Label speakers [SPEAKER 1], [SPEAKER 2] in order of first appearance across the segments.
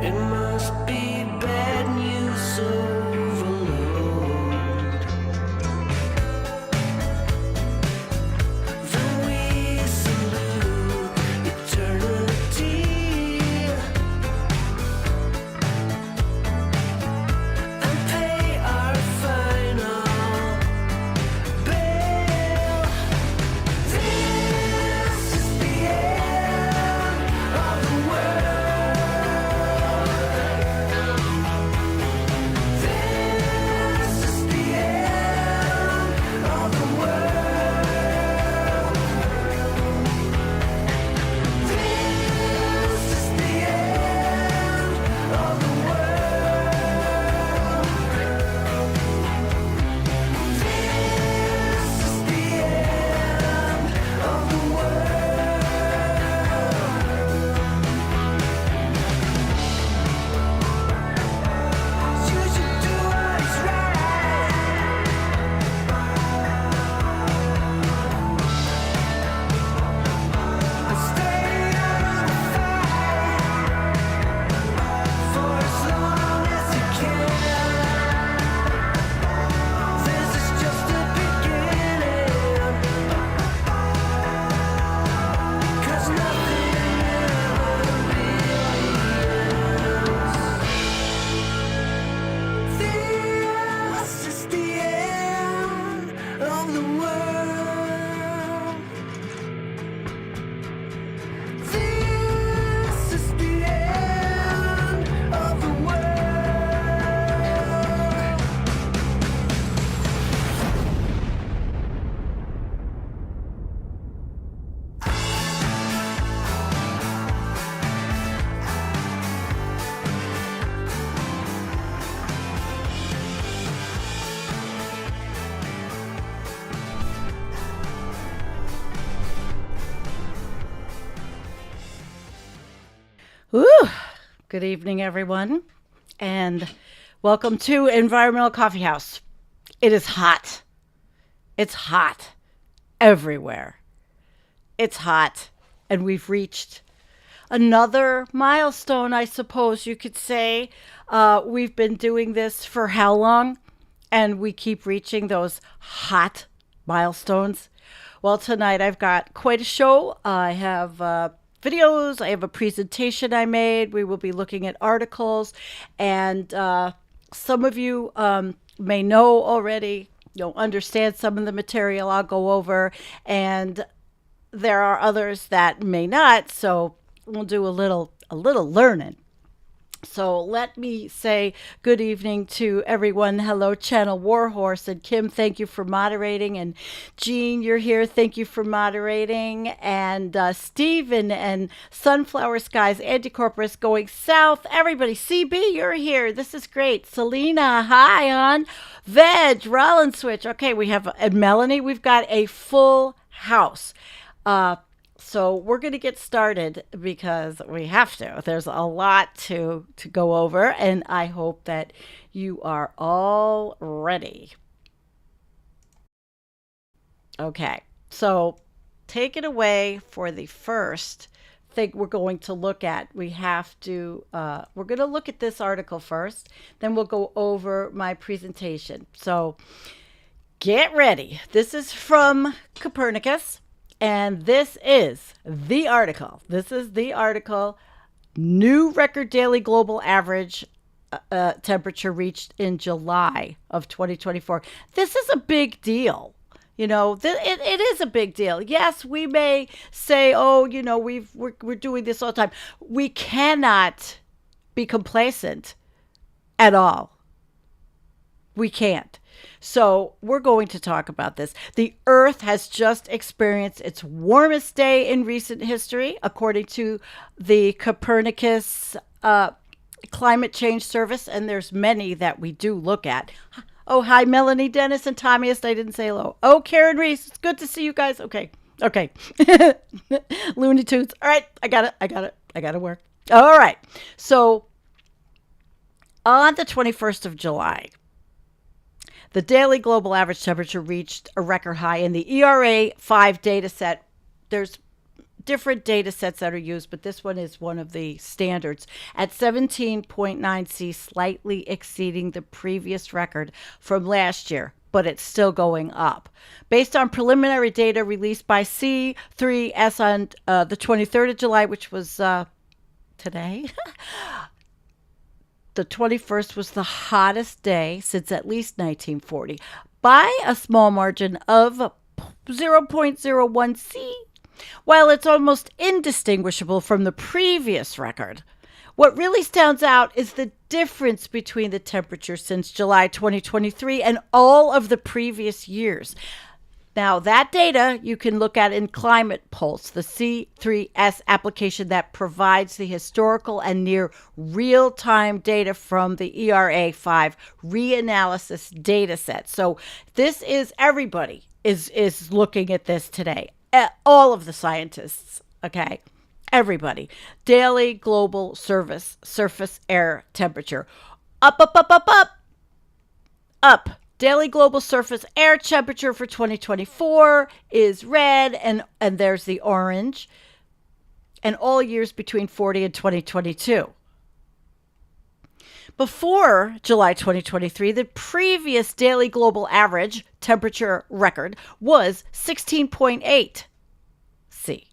[SPEAKER 1] It must be bad news overload. Then we salute eternity and pay our final bill. This is the end of the world. This is the end of the world. This is the end of the world. This is the end of the world. You should do what's right. And stay on the fight for as long as you can. This is just the beginning, 'cause nothing ever really ends. This is the end of the world. This is the end of the world.
[SPEAKER 2] Woo! Good evening, everyone, and welcome to Environmental Coffee House. It is hot. It's hot everywhere. It's hot, and we've reached another milestone, I suppose you could say. We've been doing this for how long? And we keep reaching those hot milestones. Well, tonight I've got quite a show. I have videos, I have a presentation I made. We will be looking at articles, and some of you may know already, understand some of the material I'll go over, and there are others that may not. So we'll do a little learning. So let me say good evening to everyone. Hello, Channel Warhorse and Kim. Thank you for moderating. And Jean, you're here. Thank you for moderating. And Stephen and Sunflower Skies, Anticorpus going south. Everybody, CB, you're here. This is great. Selena, hi on Veg, Rollins Switch. Okay, we have and Melanie. We've got a full house. So we're going to get started because we have to. There's a lot to go over, and I hope that you are all ready. Okay, so take it away for the first thing we're going to look at. We're going to look at this article first, then we'll go over my presentation. So get ready. This is from Copernicus. And this is the article. New record daily global average temperature reached in July of 2024. This is a big deal. It is a big deal. Yes, we may say, oh, we're doing this all the time. We cannot be complacent at all. We can't. So we're going to talk about this. The Earth has just experienced its warmest day in recent history, according to the Copernicus Climate Change Service, and there's many that we do look at. Oh, hi, Melanie, Dennis, and Tommyist. I didn't say hello. Oh, Karen Reese, it's good to see you guys. Okay. Looney Tunes. All right, I got it. I got to work. All right. So on the 21st of July, the daily global average temperature reached a record high in the ERA 5 data set. There's different data sets that are used, but this one is one of the standards at 17.9 C, slightly exceeding the previous record from last year, but it's still going up. Based on preliminary data released by C3S on the 23rd of July, which was today, the 21st was the hottest day since at least 1940 by a small margin of 0.01 C, while it's almost indistinguishable from the previous record. What really stands out is the difference between the temperature since July 2023 and all of the previous years. Now, that data you can look at in Climate Pulse, the C3S application that provides the historical and near real-time data from the ERA5 reanalysis data set. So this is everybody is looking at this today. All of the scientists, okay? Everybody. Daily global surface air temperature. Up, up, up, up, up. Up. Daily global surface air temperature for 2024 is red, and there's the orange. And all years between 40 and 2022. Before July 2023, the previous daily global average temperature record was 16.8 C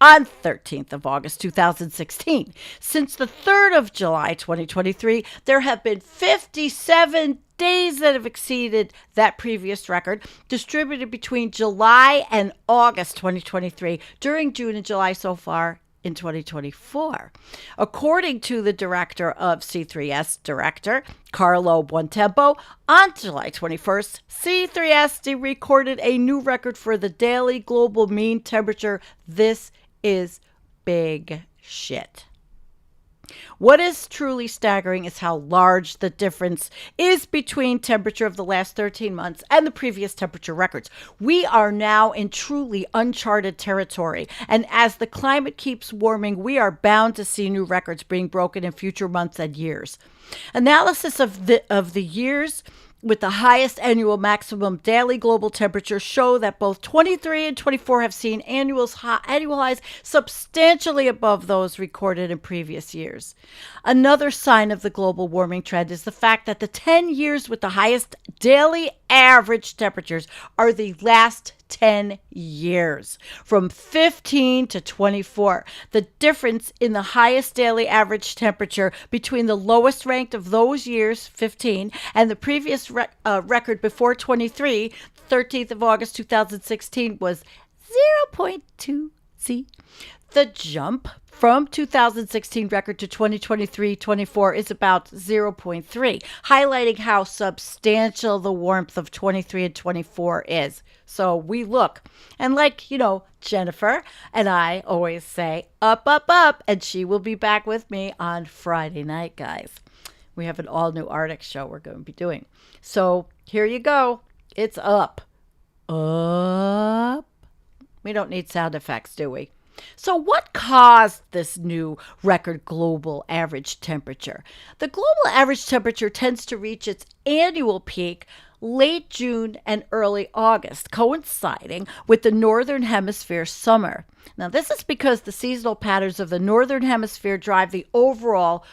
[SPEAKER 2] on 13th of August 2016. Since the 3rd of July 2023, there have been 57 days that have exceeded that previous record, distributed between July and August 2023, during June and July so far in 2024. According to the director of C3S, Director Carlo Buontempo, on July 21st, C3S recorded a new record for the daily global mean temperature. This is big shit. What is truly staggering is how large the difference is between temperature of the last 13 months and the previous temperature records. We are now in truly uncharted territory, and as the climate keeps warming, we are bound to see new records being broken in future months and years. Analysis of the years with the highest annual maximum daily global temperature show that both 23 and 24 have seen annual highs substantially above those recorded in previous years. Another sign of the global warming trend is the fact that the 10 years with the highest daily average temperatures are the last 10 years, from 15 to 24. The difference in the highest daily average temperature between the lowest ranked of those years, 15, and the previous record before 23, 13th of August 2016, was 0.2 C. The jump from 2016 record to 2023-24 is about 0.3, highlighting how substantial the warmth of 23 and 24 is. So we look, and like, Jennifer and I always say, up, up, up, and she will be back with me on Friday night, guys. We have an all-new Arctic show we're going to be doing. So here you go. It's up. Up. We don't need sound effects, do we? So what caused this new record global average temperature? The global average temperature tends to reach its annual peak late June and early August, coinciding with the Northern Hemisphere summer. Now, this is because the seasonal patterns of the Northern Hemisphere drive the overall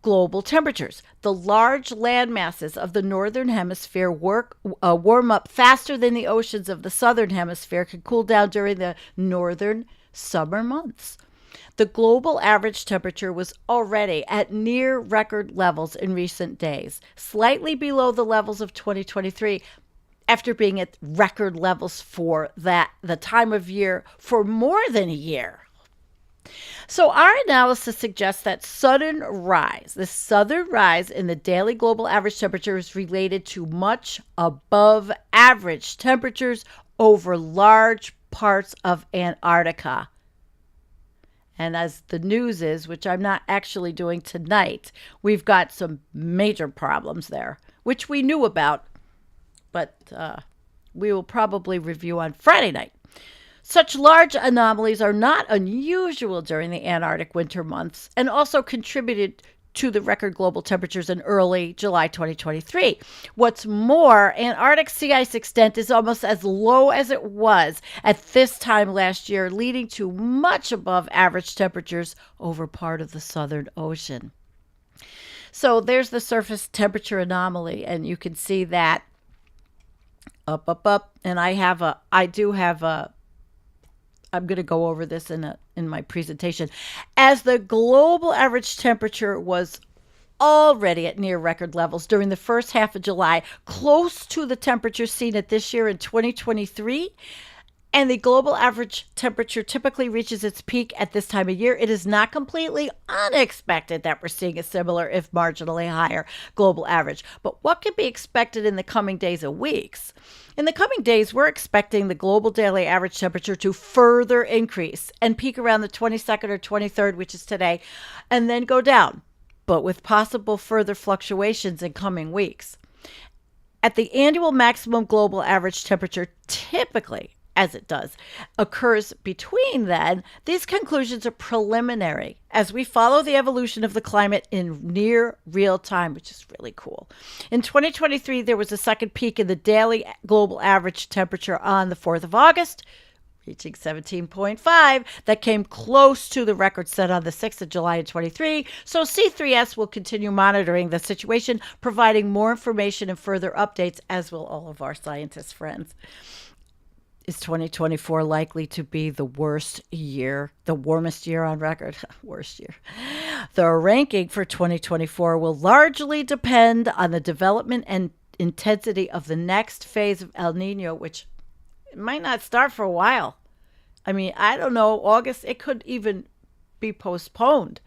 [SPEAKER 2] global temperatures. The large land masses of the Northern Hemisphere warm up faster than the oceans of the Southern Hemisphere can cool down during the northern summer months. The global average temperature was already at near record levels in recent days, slightly below the levels of 2023, after being at record levels for the time of year for more than a year. So our analysis suggests that the sudden rise in the daily global average temperature is related to much above average temperatures over large parts of Antarctica. And as the news is, which I'm not actually doing tonight, we've got some major problems there, which we knew about, but we will probably review on Friday night. Such large anomalies are not unusual during the Antarctic winter months and also contributed to the record global temperatures in early July 2023. What's more, Antarctic sea ice extent is almost as low as it was at this time last year, leading to much above average temperatures over part of the Southern Ocean. So there's the surface temperature anomaly, and you can see that up. And I'm going to go over this in my presentation. As the global average temperature was already at near record levels during the first half of July, close to the temperature seen at this year in 2023, and the global average temperature typically reaches its peak at this time of year, it is not completely unexpected that we're seeing a similar, if marginally higher, global average. But what can be expected in the coming days and weeks? In the coming days, we're expecting the global daily average temperature to further increase and peak around the 22nd or 23rd, which is today, and then go down, but with possible further fluctuations in coming weeks. At the annual maximum global average temperature, typically, as it does, occurs between then, these conclusions are preliminary as we follow the evolution of the climate in near real time, which is really cool. In 2023, there was a second peak in the daily global average temperature on the 4th of August, reaching 17.5, that came close to the record set on the 6th of July in 23. So C3S will continue monitoring the situation, providing more information and further updates, as will all of our scientist friends. Is 2024 likely to be the worst year, the warmest year on record? Worst year. The ranking for 2024 will largely depend on the development and intensity of the next phase of El Nino, which might not start for a while. I mean, I don't know, August, it could even be postponed.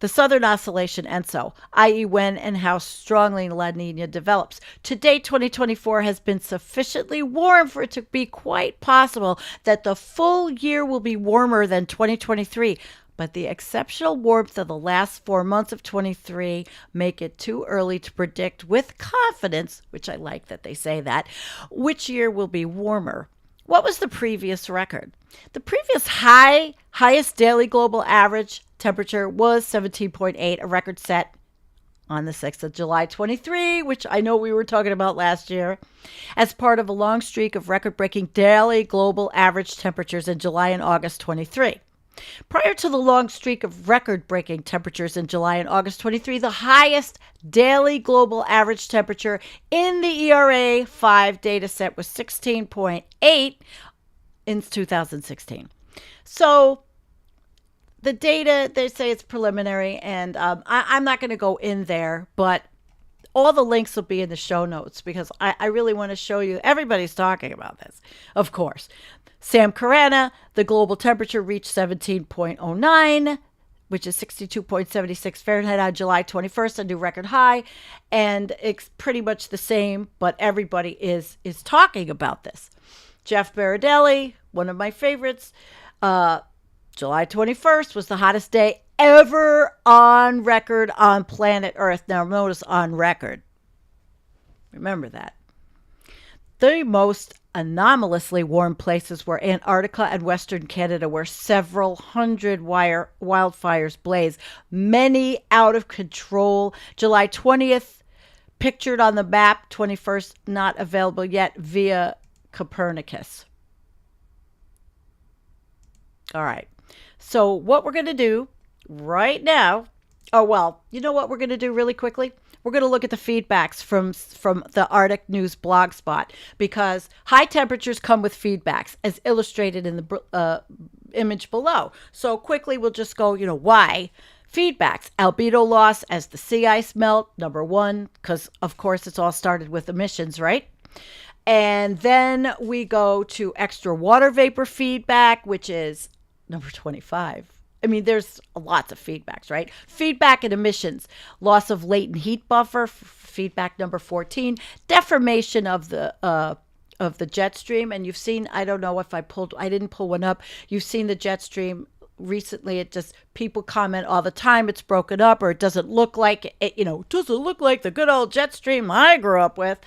[SPEAKER 2] The Southern Oscillation ENSO, i.e. when and how strongly La Nina develops. To date, 2024 has been sufficiently warm for it to be quite possible that the full year will be warmer than 2023, but the exceptional warmth of the last 4 months of 23 make it too early to predict with confidence, which I like that they say that, which year will be warmer. What was the previous record? The previous highest daily global average temperature was 17.8, a record set on the 6th of July 23, which I know we were talking about last year, as part of a long streak of record-breaking daily global average temperatures in July and August 23. Prior to the long streak of record-breaking temperatures in July and August 23, the highest daily global average temperature in the ERA 5 data set was 16.8 in 2016. So the data, they say it's preliminary, and I'm not going to go in there, but all the links will be in the show notes because I really want to show you. Everybody's talking about this, of course. Sam Carana, the global temperature reached 17.09, which is 62.76 Fahrenheit on July 21st, a new record high. And it's pretty much the same, but everybody is talking about this. Jeff Baradelli, one of my favorites, July 21st was the hottest day ever on record on planet Earth. Now, notice on record. Remember that. The most anomalously warm places were Antarctica and Western Canada, where several hundred wildfires blaze, many out of control. July 20th, pictured on the map, 21st, not available yet via Copernicus. All right. So what we're going to do right now, you know what we're going to do really quickly? We're going to look at the feedbacks from the Arctic News blog spot, because high temperatures come with feedbacks, as illustrated in the image below. So quickly, we'll just go, why? Feedbacks. Albedo loss as the sea ice melt, number one, because, of course, it's all started with emissions, right? And then we go to extra water vapor feedback, which is number 25. I mean, there's lots of feedbacks, right? Feedback and emissions, loss of latent heat buffer, feedback number 14, deformation of the jet stream. And you've seen, I don't know if I didn't pull one up. You've seen the jet stream recently. People comment all the time it's broken up, or it doesn't look like it, doesn't look like the good old jet stream I grew up with.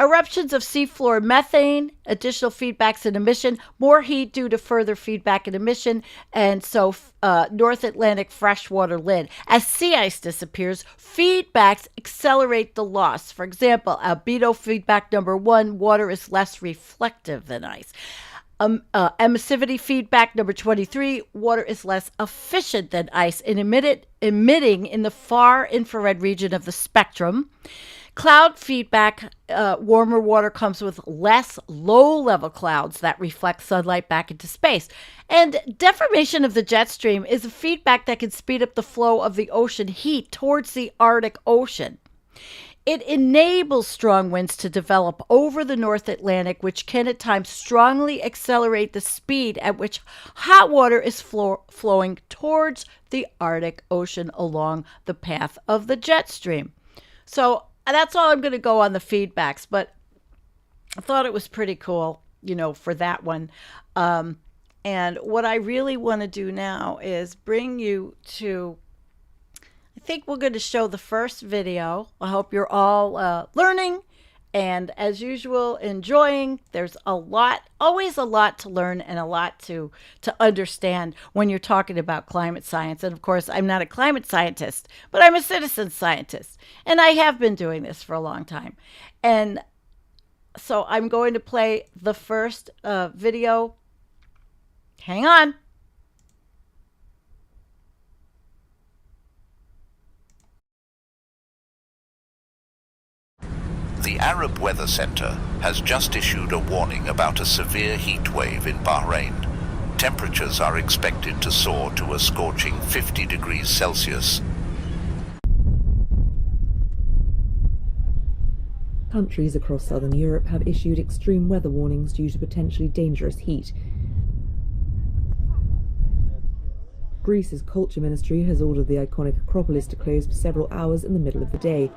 [SPEAKER 2] Eruptions of seafloor methane, additional feedbacks and emission, more heat due to further feedback and emission, and so North Atlantic freshwater land. As sea ice disappears, feedbacks accelerate the loss. For example, albedo feedback number 1, water is less reflective than ice. Emissivity feedback number 23, water is less efficient than ice in emitting in the far infrared region of the spectrum. Cloud feedback, warmer water comes with less low-level clouds that reflect sunlight back into space. And deformation of the jet stream is a feedback that can speed up the flow of the ocean heat towards the Arctic Ocean. It enables strong winds to develop over the North Atlantic, which can at times strongly accelerate the speed at which hot water is flowing towards the Arctic Ocean along the path of the jet stream. So that's all I'm going to go on the feedbacks, but I thought it was pretty cool, for that one. And what I really want to do now is bring you to, I think we're going to show the first video. I hope you're all learning and, as usual, enjoying. There's always a lot to learn and a lot to understand when you're talking about climate science. And of course, I'm not a climate scientist, but I'm a citizen scientist. And I have been doing this for a long time. And so I'm going to play the first video. Hang on.
[SPEAKER 3] The Arab Weather Center has just issued a warning about a severe heat wave in Bahrain. Temperatures are expected to soar to a scorching 50 degrees Celsius.
[SPEAKER 4] Countries across southern Europe have issued extreme weather warnings due to potentially dangerous heat. Greece's culture ministry has ordered the iconic Acropolis to close for several hours in the middle of the day.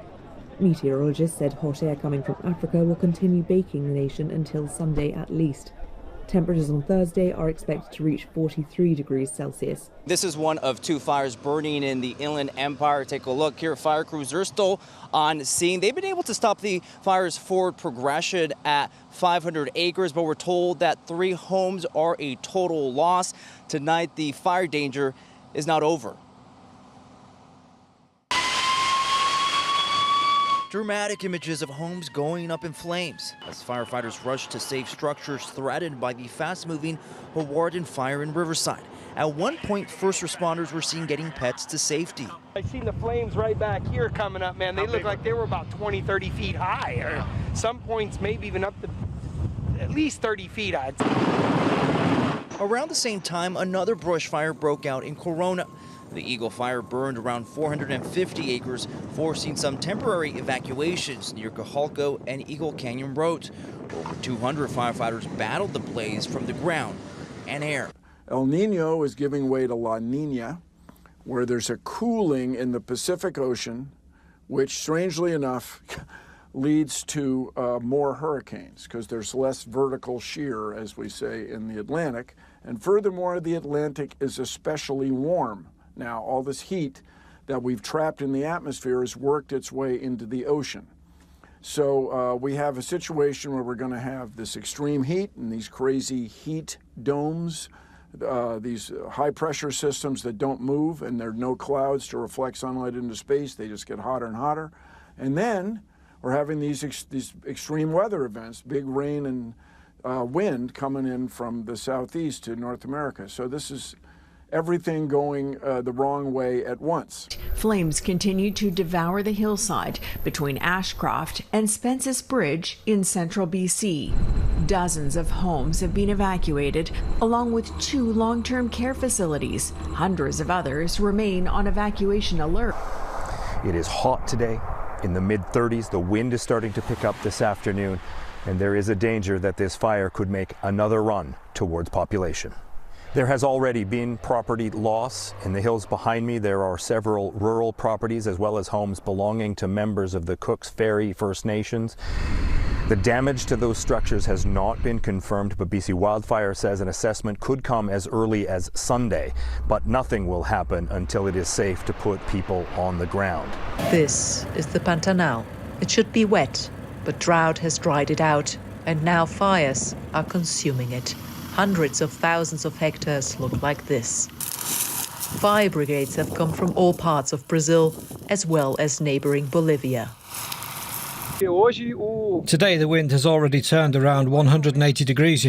[SPEAKER 4] Meteorologists said hot air coming from Africa will continue baking the nation until Sunday at least. Temperatures on Thursday are expected to reach 43 degrees Celsius.
[SPEAKER 5] This is one of 2 fires burning in the Inland Empire. Take a look here. Fire crews are still on scene. They've been able to stop the fire's forward progression at 500 acres, but we're told that 3 homes are a total loss. Tonight, the fire danger is not over. Dramatic images of homes going up in flames as firefighters rushed to save structures threatened by the fast-moving Hawarden fire in Riverside. At one point, first responders were seen getting pets to safety.
[SPEAKER 6] I seen the flames right back here coming up, man. They look like they were about 20, 30 feet high, or some points maybe even up to at least 30 feet, I'd say.
[SPEAKER 5] Around the same time, another brush fire broke out in Corona. The Eagle Fire burned around 450 acres, forcing some temporary evacuations near Cajalco and Eagle Canyon roads. Over 200 firefighters battled the blaze from the ground and air.
[SPEAKER 7] El Nino is giving way to La Nina, where there's a cooling in the Pacific Ocean, which, strangely enough, leads to more hurricanes because there's less vertical shear, as we say, in the Atlantic. And furthermore, the Atlantic is especially warm. Now, all this heat that we've trapped in the atmosphere has worked its way into the ocean. So we have a situation where we're going to have this extreme heat and these crazy heat domes, these high-pressure systems that don't move, and there are no clouds to reflect sunlight into space. They just get hotter and hotter. And then we're having these extreme weather events, big rain and wind coming in from the southeast to North America. So this is everything going the wrong way at once.
[SPEAKER 8] Flames continue to devour the hillside between Ashcroft and Spence's Bridge in central BC. Dozens of homes have been evacuated, along with 2 long-term care facilities. Hundreds of others remain on evacuation alert.
[SPEAKER 9] It is hot today, in the mid-30s. The wind is starting to pick up this afternoon, and there is a danger that this fire could make another run towards population. There has already been property loss. In the hills behind me, there are several rural properties as well as homes belonging to members of the Cooks Ferry First Nations. The damage to those structures has not been confirmed, but BC Wildfire says an assessment could come as early as Sunday, but nothing will happen until it is safe to put people on the ground.
[SPEAKER 10] This is the Pantanal. It should be wet, But drought has dried it out, and now fires are consuming it. Hundreds of thousands of hectares look like this. Fire brigades have come from all parts of Brazil, as well as neighboring Bolivia.
[SPEAKER 11] Today the wind has already turned around 180 degrees,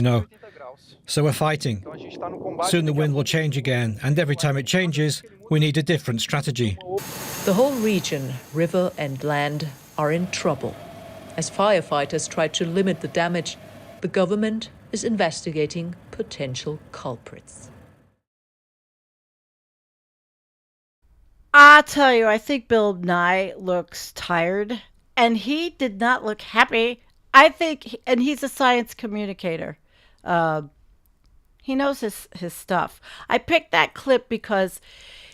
[SPEAKER 11] So we're fighting. Soon the wind will change again, and every time it changes, we need a different strategy.
[SPEAKER 10] The whole region, river and land, are in trouble. As firefighters try to limit the damage, the government is investigating potential culprits.
[SPEAKER 2] I tell you, I think Bill Nye looks tired, and he did not look happy. I think, and he's a science communicator. He knows his stuff. I picked that clip because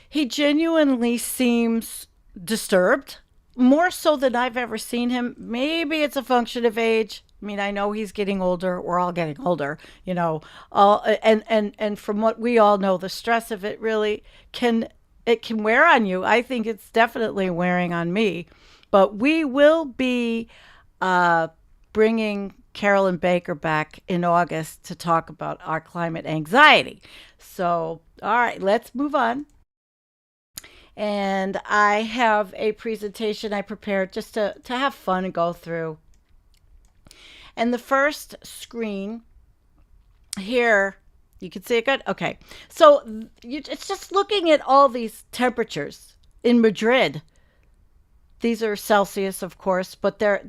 [SPEAKER 2] he genuinely seems disturbed, more so than I've ever seen him. Maybe it's a function of age. I mean, I know he's getting older. We're all getting older, and from what we all know, the stress of it really can wear on you. I think it's definitely wearing on me. But we will be bringing Carolyn Baker back in August to talk about our climate anxiety. So, all right, let's move on. And I have a presentation I prepared just to have fun and go through. And the first screen here, you can see it good? Okay. So it's just looking at all these temperatures in Madrid. These are Celsius, of course, but they're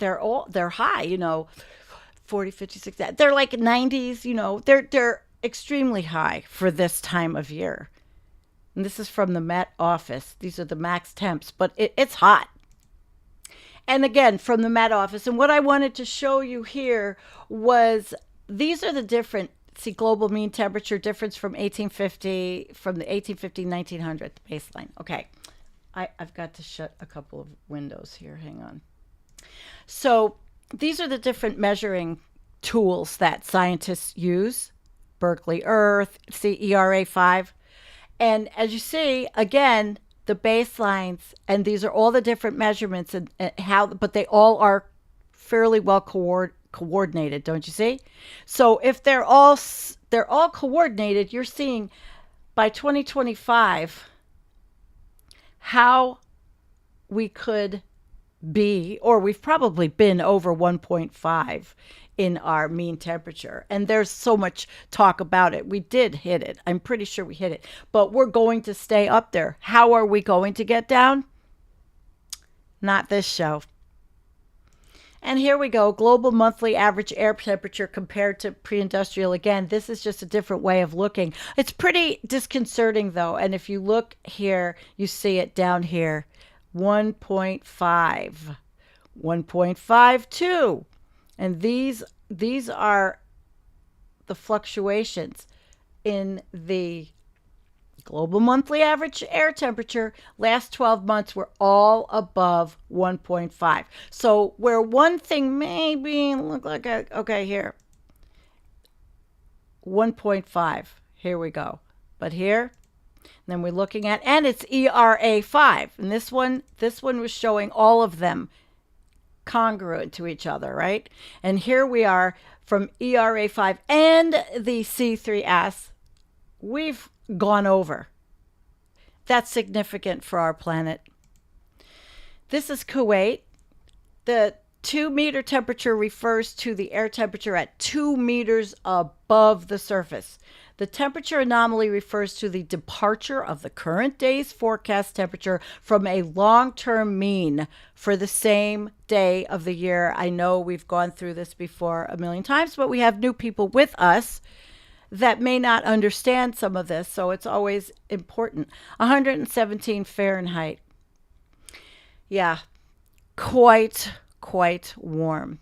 [SPEAKER 2] high, 40, 50, 60. They're like 90s, they're extremely high for this time of year. And this is from the Met Office. These are the max temps, but it's hot. And again, from the Met Office. And what I wanted to show you here was these are the different, global mean temperature difference from the 1850, 1900 baseline. Okay. I've got to shut a couple of windows here. Hang on. So these are the different measuring tools that scientists use. Berkeley Earth, ERA 5. And as you see, again, the baselines, and these are all the different measurements and but they all are fairly well coordinated, don't you see? So if they're all coordinated, you're seeing by 2025 how we could be, or we've probably been over 1.5 in our mean temperature. And there's so much talk about it. We did hit it. I'm pretty sure we hit it. But we're going to stay up there. How are we going to get down? Not this show. And here we go. Global monthly average air temperature compared to pre-industrial. Again, this is just a different way of looking. It's pretty disconcerting, though. And if you look here, you see it down here. 1.5, 1.52. And these are the fluctuations in the global monthly average air temperature. Last 12 months were all above 1.5. So where one thing maybe look like okay, here 1.5. Here we go. But here, then we're looking at, and it's ERA 5. And this one was showing all of them congruent to each other, right? And here we are from ERA 5 and the C3S. We've gone over. That's significant for our planet. This is Kuwait. The 2-meter temperature refers to the air temperature at 2 meters above the surface. The temperature anomaly refers to the departure of the current day's forecast temperature from a long-term mean for the same day of the year. I know we've gone through this before a million times, but we have new people with us that may not understand some of this, so it's always important. 117 Fahrenheit. Yeah, quite warm.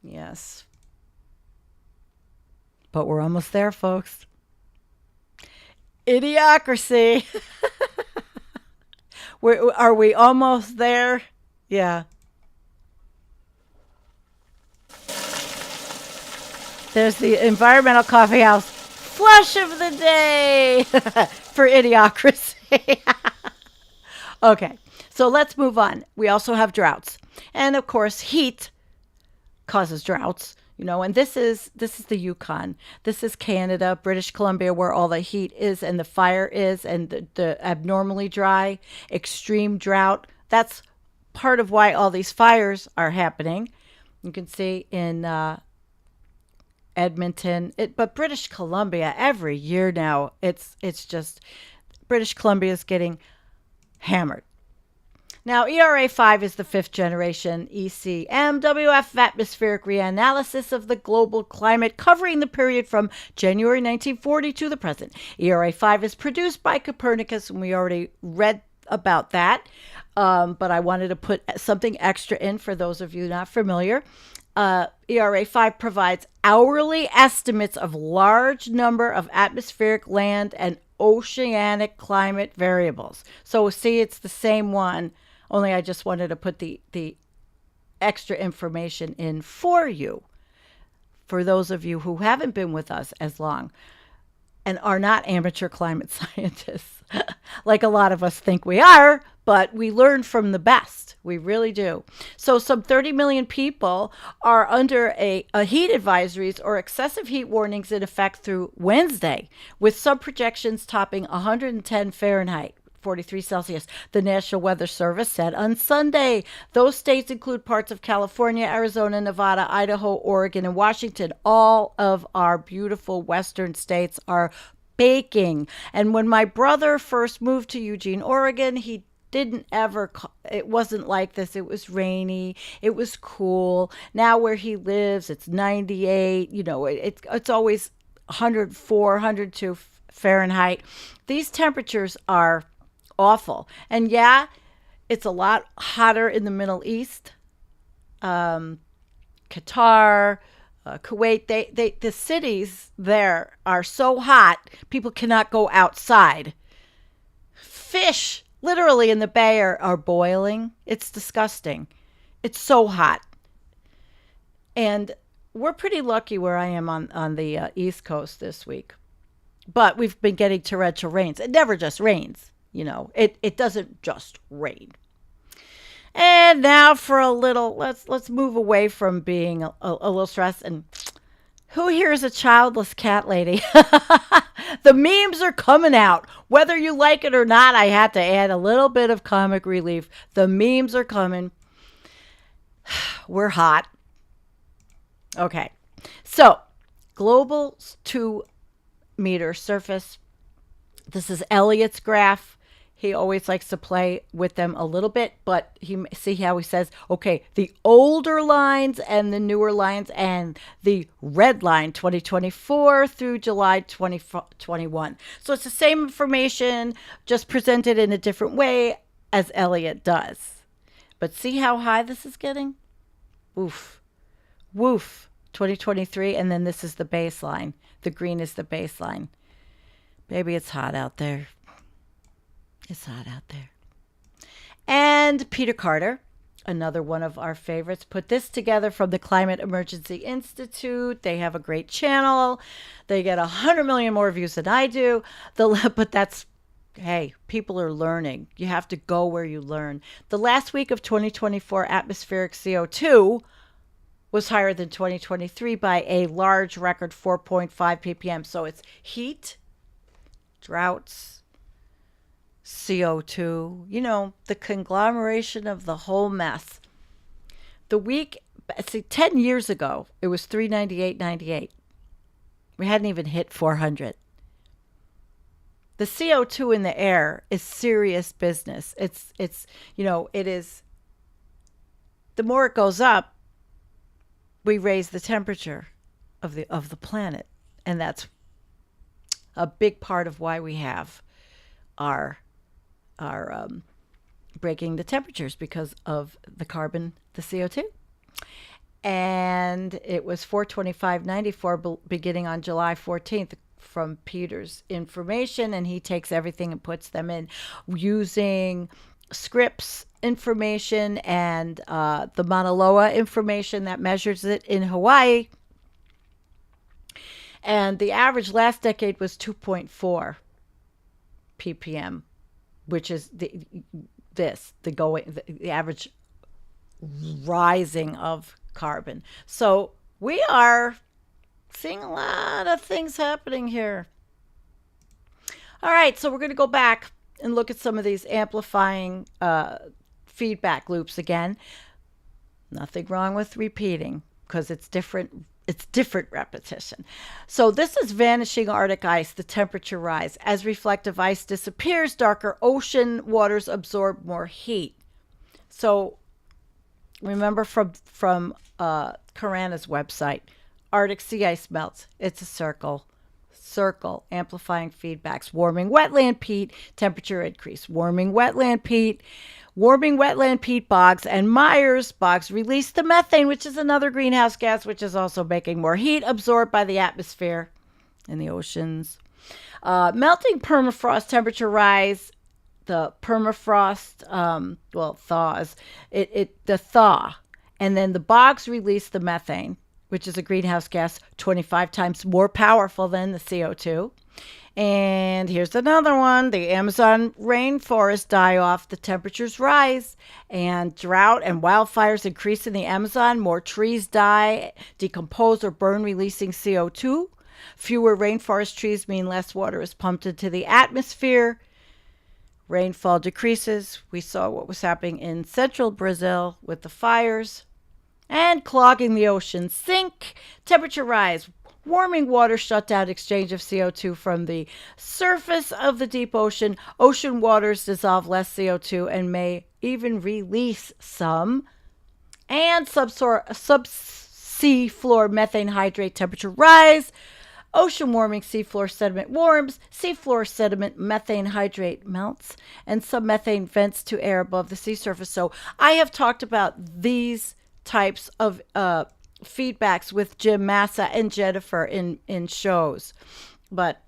[SPEAKER 2] Yes. But we're almost there, folks. Idiocracy. Are we almost there? Yeah. There's the environmental coffee house flush of the day for idiocracy. Okay, so let's move on. We also have droughts. And of course, heat causes droughts, and this is the Yukon. This is Canada, British Columbia, where all the heat is and the fire is, and the abnormally dry, extreme drought. That's part of why all these fires are happening. You can see in Edmonton, but British Columbia, every year now, it's just British Columbia is getting hammered. Now, ERA5 is the 5th generation ECMWF atmospheric reanalysis of the global climate, covering the period from January 1940 to the present. ERA5 is produced by Copernicus, and we already read about that, but I wanted to put something extra in for those of you not familiar. ERA5 provides hourly estimates of large number of atmospheric, land, and oceanic climate variables. So see, it's the same one, only I just wanted to put the extra information in for you, for those of you who haven't been with us as long and are not amateur climate scientists, like a lot of us think we are, but we learn from the best. We really do. So some 30 million people are under a heat advisories or excessive heat warnings in effect through Wednesday, with some projections topping 110 Fahrenheit. 43 Celsius, the National Weather Service said on Sunday. Those states include parts of California, Arizona, Nevada, Idaho, Oregon, and Washington. All of our beautiful western states are baking. And when my brother first moved to Eugene, Oregon, he didn't ever, it wasn't like this. It was rainy. It was cool. Now where he lives, it's 98. It's always 104, 102 Fahrenheit. These temperatures are awful. And yeah, it's a lot hotter in the Middle East. Qatar, Kuwait, the cities there are so hot, people cannot go outside. Fish, literally in the bay, are boiling. It's disgusting. It's so hot. And we're pretty lucky where I am on the East Coast this week. But we've been getting torrential rains. It never just rains. It doesn't just rain. And now for a little, let's move away from being a little stressed. And who here is a childless cat lady? The memes are coming out. Whether you like it or not, I had to add a little bit of comic relief. The memes are coming. We're hot. Okay. So, global 2-meter surface. This is Elliot's graph. He always likes to play with them a little bit, but see how he says, okay, the older lines and the newer lines, and the red line 2024 through July 2021. So it's the same information, just presented in a different way as Elliot does. But see how high this is getting? Oof. Woof. 2023, and then this is the baseline. The green is the baseline. Baby, it's hot out there. It's hot out there. And Peter Carter, another one of our favorites, put this together from the Climate Emergency Institute. They have a great channel. They get 100 million more views than I do. But that's, hey, people are learning. You have to go where you learn. The last week of 2024 atmospheric CO2 was higher than 2023 by a large record 4.5 ppm. So it's heat, droughts, CO2, the conglomeration of the whole mess. The week, 10 years ago, it was 398.98. We hadn't even hit 400. The CO2 in the air is serious business. It is, the more it goes up, we raise the temperature of the planet. And that's a big part of why we have our breaking the temperatures, because of the carbon, the CO2. And it was 425.94 beginning on July 14th from Peter's information, and he takes everything and puts them in using Scripps information and the Mauna Loa information that measures it in Hawaii. And the average last decade was 2.4 ppm, which is the average rising of carbon. So we are seeing a lot of things happening here. All right, so we're going to go back and look at some of these amplifying feedback loops again. Nothing wrong with repeating because it's different. It's different repetition. So this is vanishing Arctic ice, the temperature rise. As reflective ice disappears, darker ocean waters absorb more heat. So remember from Carana's website, Arctic sea ice melts. It's a circle, amplifying feedbacks. Warming wetland peat, temperature increase. Warming wetland peat bogs and Myers bogs release the methane, which is another greenhouse gas, which is also making more heat absorbed by the atmosphere in the oceans. Melting permafrost, temperature rise. The permafrost, thaws. The thaw. And then the bogs release the methane, which is a greenhouse gas 25 times more powerful than the CO2. And here's another one. The Amazon rainforest die off, the temperatures rise, and drought and wildfires increase in the Amazon. More trees die, decompose, or burn, releasing CO2. Fewer rainforest trees mean less water is pumped into the atmosphere. Rainfall decreases. We saw what was happening in central Brazil with the fires. And clogging the ocean. Sink, temperature rise. Warming water shut down exchange of CO2 from the surface of the deep ocean. Ocean waters dissolve less CO2 and may even release some. And subsea floor methane hydrate, temperature rise. Ocean warming, seafloor sediment warms. Seafloor sediment, methane hydrate melts. And some methane vents to air above the sea surface. So I have talked about these types of feedbacks with Jim Massa and Jennifer in shows, but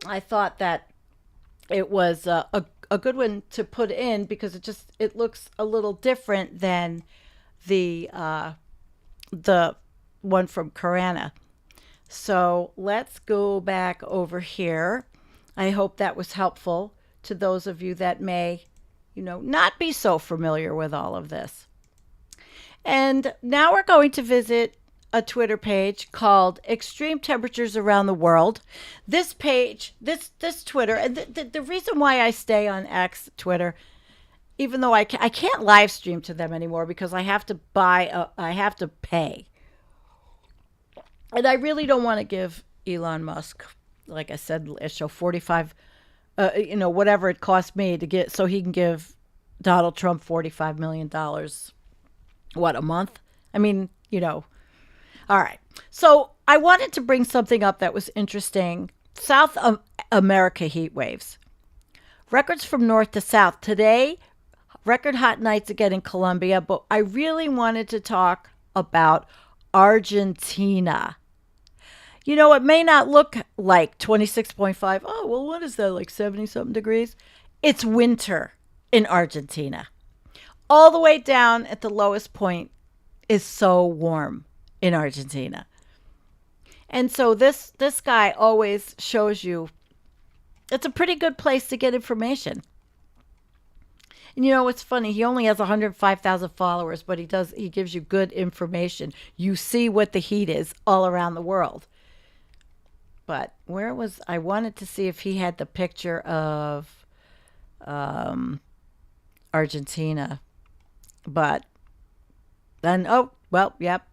[SPEAKER 2] I thought that it was a good one to put in because it looks a little different than the one from Carana. So let's go back over here. I hope that was helpful to those of you that may, not be so familiar with all of this. And now we're going to visit a Twitter page called Extreme Temperatures Around the World. This page, this Twitter, and the reason why I stay on X, Twitter, even though I can't live stream to them anymore because I have to I have to pay. And I really don't want to give Elon Musk, like I said, a show 45, whatever it cost me to get, so he can give Donald Trump $45 million. What, a month? I mean, All right. So I wanted to bring something up that was interesting. South America heat waves. Records from north to south. Today, record hot nights again in Colombia, but I really wanted to talk about Argentina. It may not look like 26.5. Oh, well, what is that, like 70-something degrees? It's winter in Argentina. All the way down at the lowest point is so warm in Argentina. And so this guy always shows you it's a pretty good place to get information. And it's funny, he only has 105,000 followers, but he gives you good information. You see what the heat is all around the world. But I wanted to see if he had the picture of Argentina. But then, yep.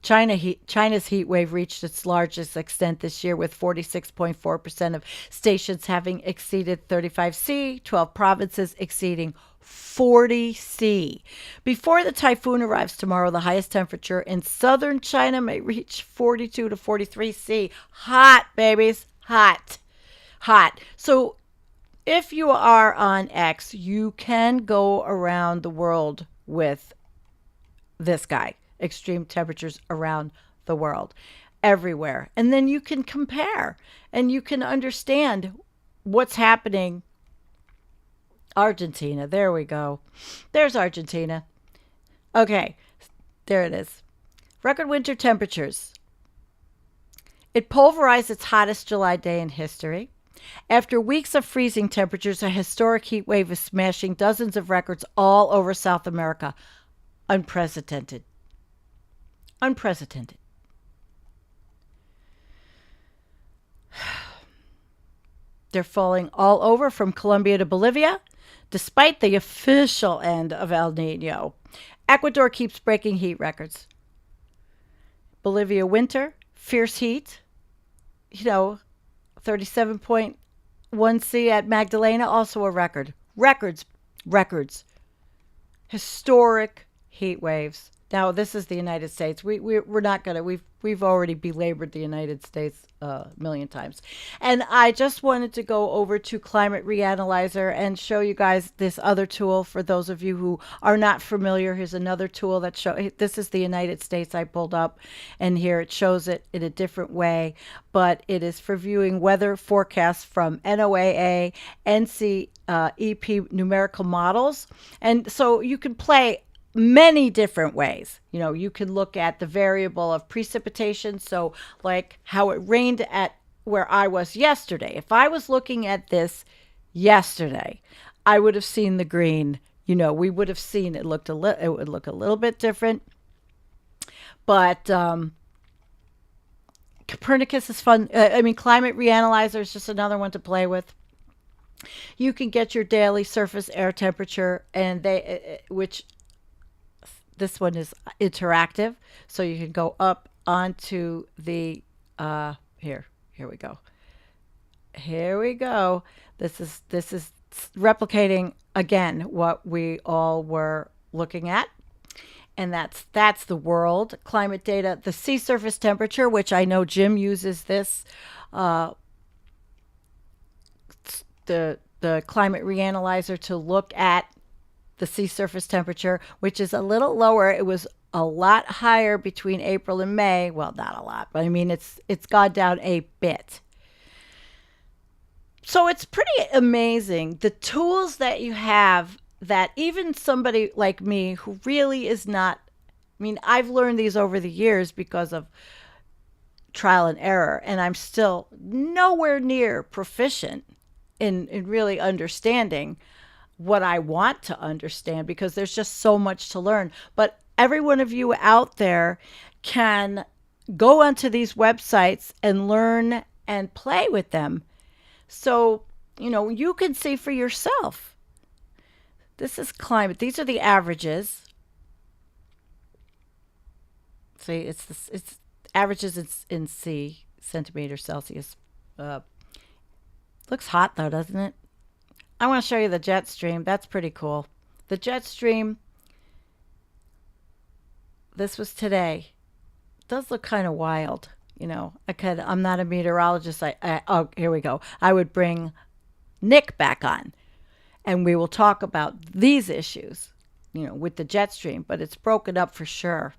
[SPEAKER 2] China's heat wave reached its largest extent this year, with 46.4% of stations having exceeded 35°C, 12 provinces exceeding 40°C. Before the typhoon arrives tomorrow, the highest temperature in southern China may reach 42 to 43°C. Hot, babies. Hot. So if you are on X, you can go around the world with this guy. Extreme temperatures around the world, everywhere. And then you can compare and you can understand what's happening. Argentina, there we go. There's Argentina. Okay, there it is. Record winter temperatures. It pulverized its hottest July day in history. After weeks of freezing temperatures, a historic heat wave is smashing dozens of records all over South America. Unprecedented. Unprecedented. They're falling all over from Colombia to Bolivia, despite the official end of El Nino. Ecuador keeps breaking heat records. Bolivia winter, fierce heat, 37.1 C at Magdalena, also a record. Records. Historic heat waves. Now, this is the United States. We're not going to, we've already belabored the United States a million times. And I just wanted to go over to Climate Reanalyzer and show you guys this other tool for those of you who are not familiar. Here's another tool that this is the United States I pulled up, and here it shows it in a different way, but it is for viewing weather forecasts from NOAA, NCEP numerical models. And so you can play many different ways. You can look at the variable of precipitation. So like how it rained at where I was yesterday. If I was looking at this yesterday, I would have seen the green. We would have seen it would look a little bit different. But Copernicus is fun. Climate Reanalyzer is just another one to play with. You can get your daily surface air temperature, and this one is interactive, so you can go up onto the here we go. This is replicating again what we all were looking at, and that's the world climate data. The sea surface temperature, which I know Jim uses this, the Climate Reanalyzer to look at the sea surface temperature, which is a little lower. It was a lot higher between April and May. Well, not a lot, but it's gone down a bit. So it's pretty amazing the tools that you have, that even somebody like me who really is not, I've learned these over the years because of trial and error, and I'm still nowhere near proficient in really understanding what I want to understand, because there's just so much to learn. But every one of you out there can go onto these websites and learn and play with them. So, you can see for yourself. This is climate. These are the averages. See, it's averages in C, centimeters Celsius. Looks hot though, doesn't it? I want to show you the jet stream. That's pretty cool. The jet stream, this was today. It does look kind of wild. I'm not a meteorologist. Oh, here we go. I would bring Nick back on, and we will talk about these issues, with the jet stream, but it's broken up for sure.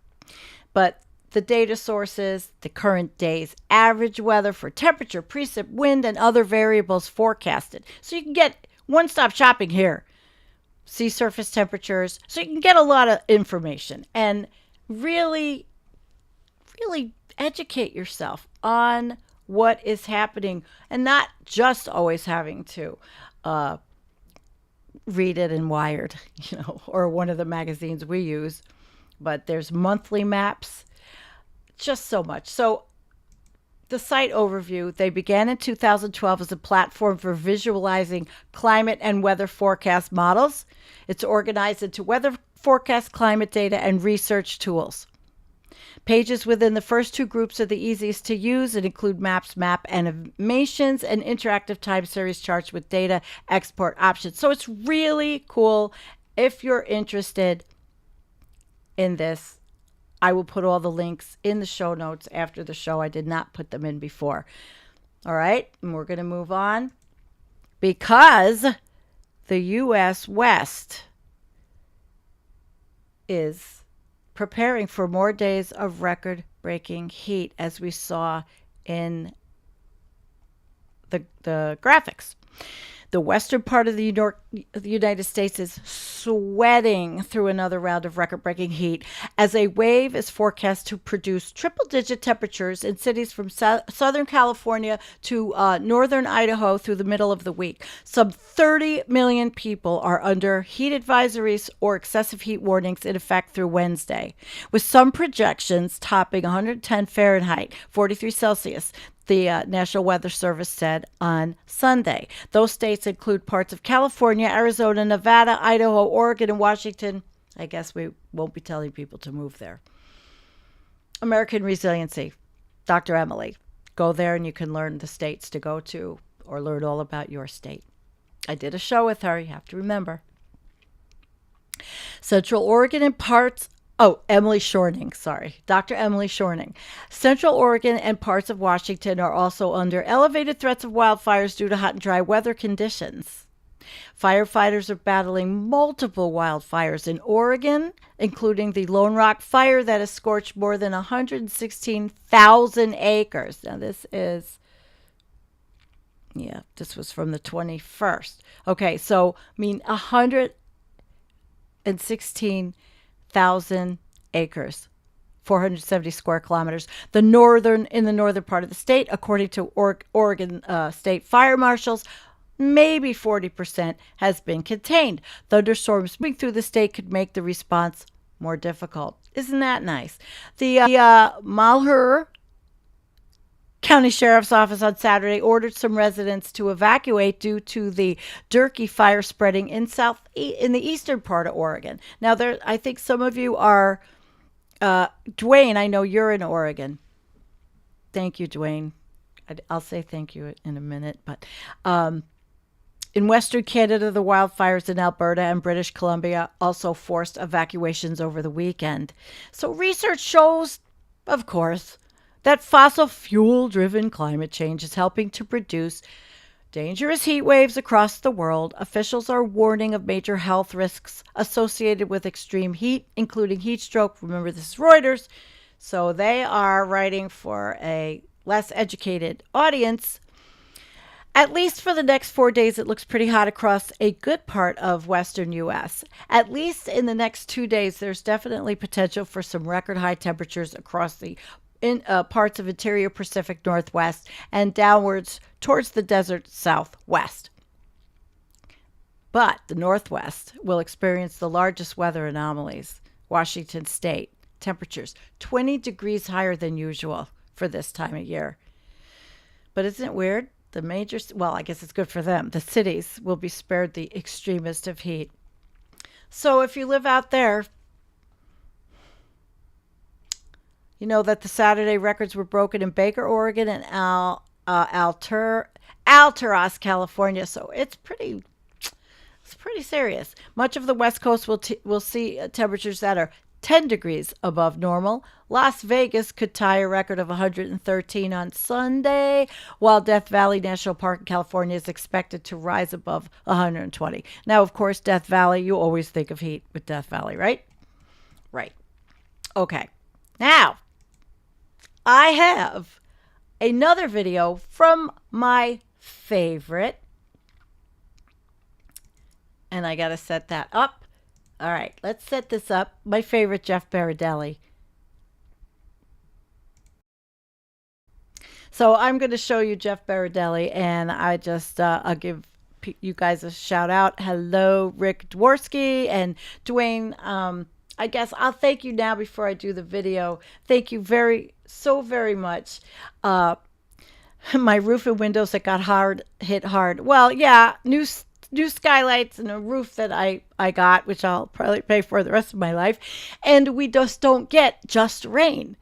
[SPEAKER 2] But the data sources, the current day's average weather for temperature, precip, wind, and other variables forecasted. So you can get one-stop shopping here. Sea surface temperatures. So you can get a lot of information and really, really educate yourself on what is happening, and not just always having to read it in Wired, or one of the magazines we use. But there's monthly maps, just so much. So the site overview, they began in 2012 as a platform for visualizing climate and weather forecast models. It's organized into weather forecast, climate data, and research tools. Pages within the first two groups are the easiest to use and include maps, map animations, and interactive time series charts with data export options. So it's really cool. If you're interested in this, I will put all the links in the show notes after the show. I did not put them in before. All right, and we're going to move on, because the U.S. West is preparing for more days of record-breaking heat, as we saw in the graphics. The western part of the United States is sweating through another round of record-breaking heat as a wave is forecast to produce triple-digit temperatures in cities from Southern California to northern Idaho through the middle of the week. Some 30 million people are under heat advisories or excessive heat warnings in effect through Wednesday, with some projections topping 110 Fahrenheit, 43 Celsius. The National Weather Service said on Sunday. Those states include parts of California, Arizona, Nevada, Idaho, Oregon, and Washington. I guess we won't be telling people to move there. American Resiliency, Dr. Emily. Go there and you can learn the states to go to or learn all about your state. I did a show with her, you have to remember. Central Oregon and parts Emily Shorning, sorry. Dr. Emily Shorning. Central Oregon and parts of Washington are also under elevated threats of wildfires due to hot and dry weather conditions. Firefighters are battling multiple wildfires in Oregon, including the Lone Rock fire that has scorched more than 116,000 acres. Now, this was from the 21st. Okay, so, 116,000 acres, 470 square kilometers. In the northern part of the state, according to Oregon state fire marshals, maybe 40% has been contained. Thunderstorms moving through the state could make the response more difficult. Isn't that nice? The Malheur County Sheriff's Office on Saturday ordered some residents to evacuate due to the Durkee fire spreading in the eastern part of Oregon. Now, I think some of you are, Dwayne, I know you're in Oregon. Thank you, Dwayne. I'll say thank you in a minute. But in Western Canada, the wildfires in Alberta and British Columbia also forced evacuations over the weekend. So research shows, of course, that fossil fuel-driven climate change is helping to produce dangerous heat waves across the world. Officials are warning of major health risks associated with extreme heat, including heat stroke. Remember, this is Reuters. So they are writing for a less educated audience. At least for the next 4 days, it looks pretty hot across a good part of western U.S. At least in the next 2 days, there's definitely potential for some record high temperatures across the parts of interior Pacific Northwest and downwards towards the desert Southwest. But the Northwest will experience the largest weather anomalies. Washington State, temperatures 20 degrees higher than usual for this time of year. But isn't it weird? I guess it's good for them. The cities will be spared the extremest of heat. So if you live out there, you know that the Saturday records were broken in Baker, Oregon, and Alturas, California. So it's pretty serious. Much of the West Coast will see temperatures that are 10 degrees above normal. Las Vegas could tie a record of 113 on Sunday, while Death Valley National Park in California is expected to rise above 120. Now, of course, Death Valley, you always think of heat with Death Valley, right? Right. Okay. Now, I have another video from my favorite, and I got to set that up. All right, let's set this up. My favorite, Jeff Baradelli. So I'm going to show you Jeff Baradelli, and I'll give you guys a shout out. Hello, Rick Dworsky and Dwayne. I guess I'll thank you now before I do the video. Thank you so very much. My roof and windows that got hit hard. Well, yeah, new skylights and a roof that I got, which I'll probably pay for the rest of my life. And we just don't get just rain.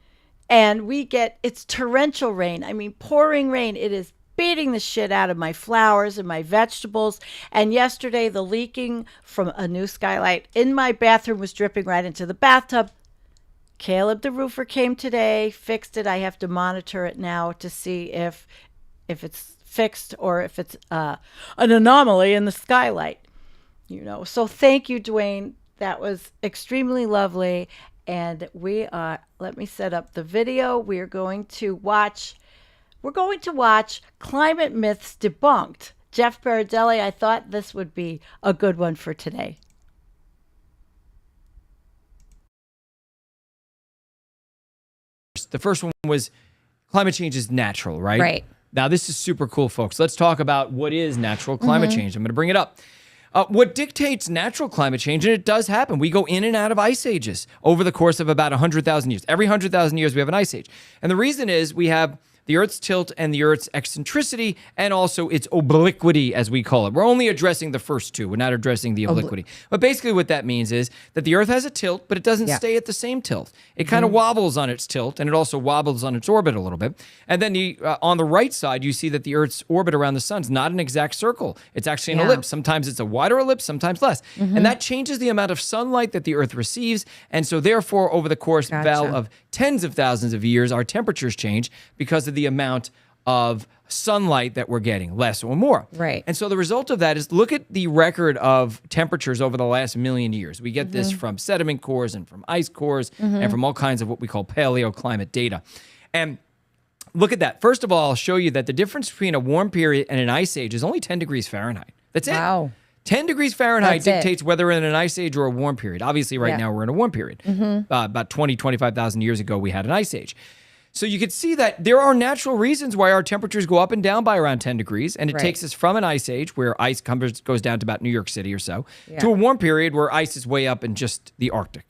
[SPEAKER 2] And it's torrential rain. I mean, pouring rain. It is beating the shit out of my flowers and my vegetables. And yesterday, the leaking from a new skylight in my bathroom was dripping right into the bathtub. Caleb, the roofer, came today, fixed it. I have to monitor it now to see if it's fixed or if it's an anomaly in the skylight. So thank you, Dwayne. That was extremely lovely. And let me set up the video. We're going to watch Climate Myths Debunked. Jeff Paradelli, I thought this would be a good one for today.
[SPEAKER 12] The first one was climate change is natural, right?
[SPEAKER 13] Right.
[SPEAKER 12] Now, this is super cool, folks. Let's talk about what is natural climate change. I'm going to bring it up. What dictates natural climate change, and it does happen, we go in and out of ice ages over the course of about 100,000 years. Every 100,000 years, we have an ice age. And the reason is we have the Earth's tilt and the Earth's eccentricity, and also its obliquity, as we call it. We're only addressing the first two. We're not addressing the obliquity. But basically what that means is that the Earth has a tilt, but it doesn't stay at the same tilt. It kind of wobbles on its tilt, and it also wobbles on its orbit a little bit. And then on the right side, you see that the Earth's orbit around the sun is not an exact circle. It's actually an ellipse. Sometimes it's a wider ellipse, sometimes less. And that changes the amount of sunlight that the Earth receives. And so therefore, over the course, Val, of tens of thousands of years, our temperatures change because of the amount of sunlight that we're getting, less or more.
[SPEAKER 13] Right.
[SPEAKER 12] And so the result of that is look at the record of temperatures over the last million years. We get this from sediment cores and from ice cores and from all kinds of what we call paleoclimate data. And look at that. First of all, I'll show you that the difference between a warm period and an ice age is only 10 degrees Fahrenheit. That's it.
[SPEAKER 13] Wow.
[SPEAKER 12] 10 degrees Fahrenheit
[SPEAKER 13] That's
[SPEAKER 12] dictates whether we're in an ice age or a warm period. Obviously, right now we're in a warm period. About 20, 25,000 years ago, we had an ice age. So you can see that there are natural reasons why our temperatures go up and down by around 10 degrees. And it takes us from an ice age where ice goes down to about New York City or so to a warm period where ice is way up in just the Arctic.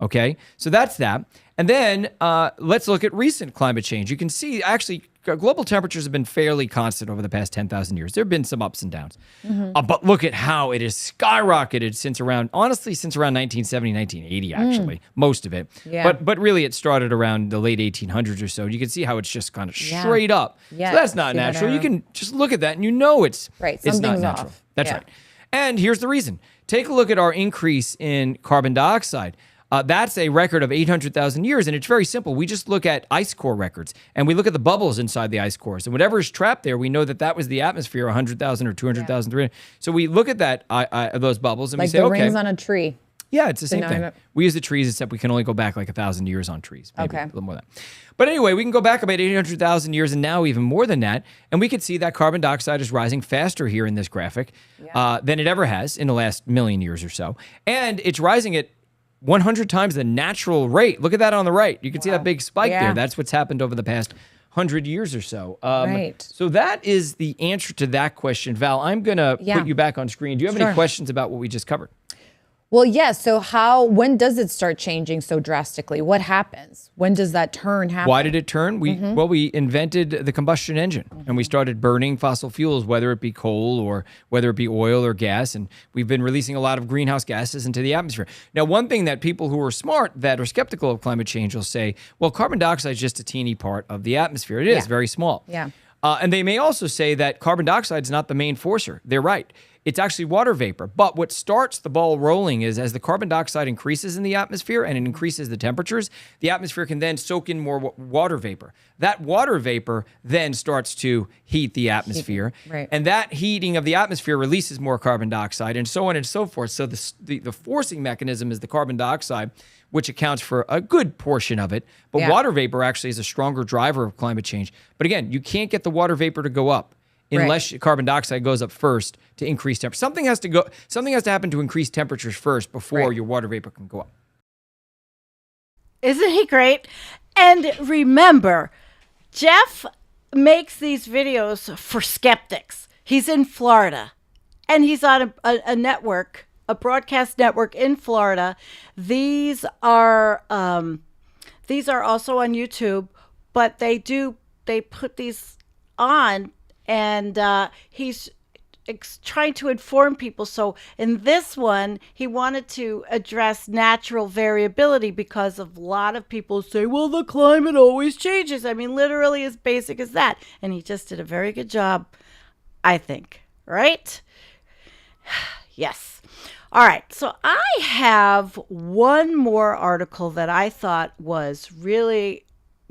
[SPEAKER 12] Okay, so that's that. And then let's look at recent climate change. You can see actually global temperatures have been fairly constant over the past 10,000 years. There have been some ups and downs. But look at how it has skyrocketed since around 1970, 1980, actually, most of it. But really it started around the late 1800s or so. You can see how it's just kind of straight up. So that's not natural. You can just look at that and you know it's not natural.
[SPEAKER 13] Off.
[SPEAKER 12] That's right. And here's the reason. Take a look at our increase in carbon dioxide. That's a record of 800,000 years, and it's very simple. We just look at ice core records, and we look at the bubbles inside the ice cores, and whatever is trapped there, we know that that was the atmosphere 100,000 or 200,000, 300. So we look at that those bubbles, and we say,
[SPEAKER 13] the
[SPEAKER 12] okay.
[SPEAKER 13] rings on a tree.
[SPEAKER 12] Yeah, it's the same thing. We use the trees, except we can only go back like 1,000 years on trees. Maybe a little more than that. But anyway, we can go back about 800,000 years and now even more than that. And we can see that carbon dioxide is rising faster here in this graphic than it ever has in the last million years or so. And it's rising at 100 times the natural rate. Look at that on the right. You can see that big spike there. That's what's happened over the past 100 years or so. So that is the answer to that question. Val, I'm going to put you back on screen. Do you have any questions about what we just covered?
[SPEAKER 13] Well, yes. So when does it start changing so drastically? What happens? When does that turn happen?
[SPEAKER 12] Why did it turn? We invented the combustion engine and we started burning fossil fuels, whether it be coal or whether it be oil or gas. And we've been releasing a lot of greenhouse gases into the atmosphere. Now, one thing that people who are smart that are skeptical of climate change will say, well, carbon dioxide is just a teeny part of the atmosphere. It is very small. And they may also say that carbon dioxide is not the main forcer. They're right. It's actually water vapor. But what starts the ball rolling is as the carbon dioxide increases in the atmosphere and it increases the temperatures, the atmosphere can then soak in more water vapor. That water vapor then starts to heat the atmosphere. And that heating of the atmosphere releases more carbon dioxide and so on and so forth. So the forcing mechanism is the carbon dioxide, which accounts for a good portion of it. But water vapor actually is a stronger driver of climate change. But again, you can't get the water vapor to go up unless carbon dioxide goes up first to increase temperature. Something has to happen to increase temperatures first before your water vapor can go up.
[SPEAKER 2] Isn't he great? And remember, Jeff makes these videos for skeptics. He's in Florida, and he's on a network, a broadcast network in Florida. These are also on YouTube, but they put these on. And he's trying to inform people. So in this one, he wanted to address natural variability because a lot of people say, well, the climate always changes. I mean, literally as basic as that. And he just did a very good job, I think. Right? Yes. All right. So I have one more article that I thought was really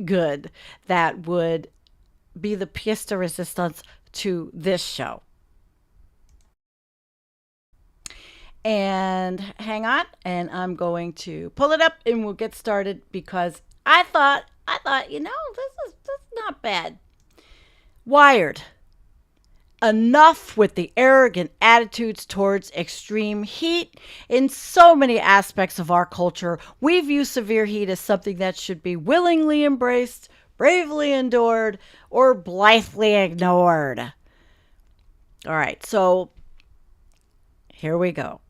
[SPEAKER 2] good that would be the pièce de résistance to this show. And hang on, and I'm going to pull it up and we'll get started because I thought, this is not bad. Wired. Enough with the arrogant attitudes towards extreme heat. In so many aspects of our culture, we view severe heat as something that should be willingly embraced, bravely endured, or blithely ignored. All right, so here we go.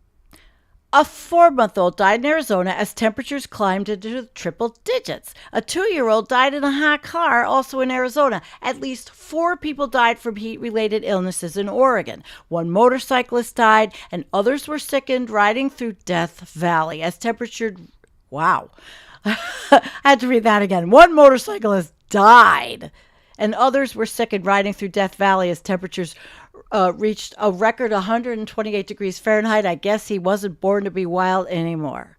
[SPEAKER 2] A 4-month-old died in Arizona as temperatures climbed into triple digits. A 2-year-old died in a hot car, also in Arizona. At least 4 people died from heat-related illnesses in Oregon. 1 motorcyclist died, and others were sickened riding through Death Valley as temperature... Wow. I had to read that again. 1 motorcyclist died, and others were sickened riding through Death Valley as temperatures reached a record 128 degrees Fahrenheit. I guess he wasn't born to be wild anymore.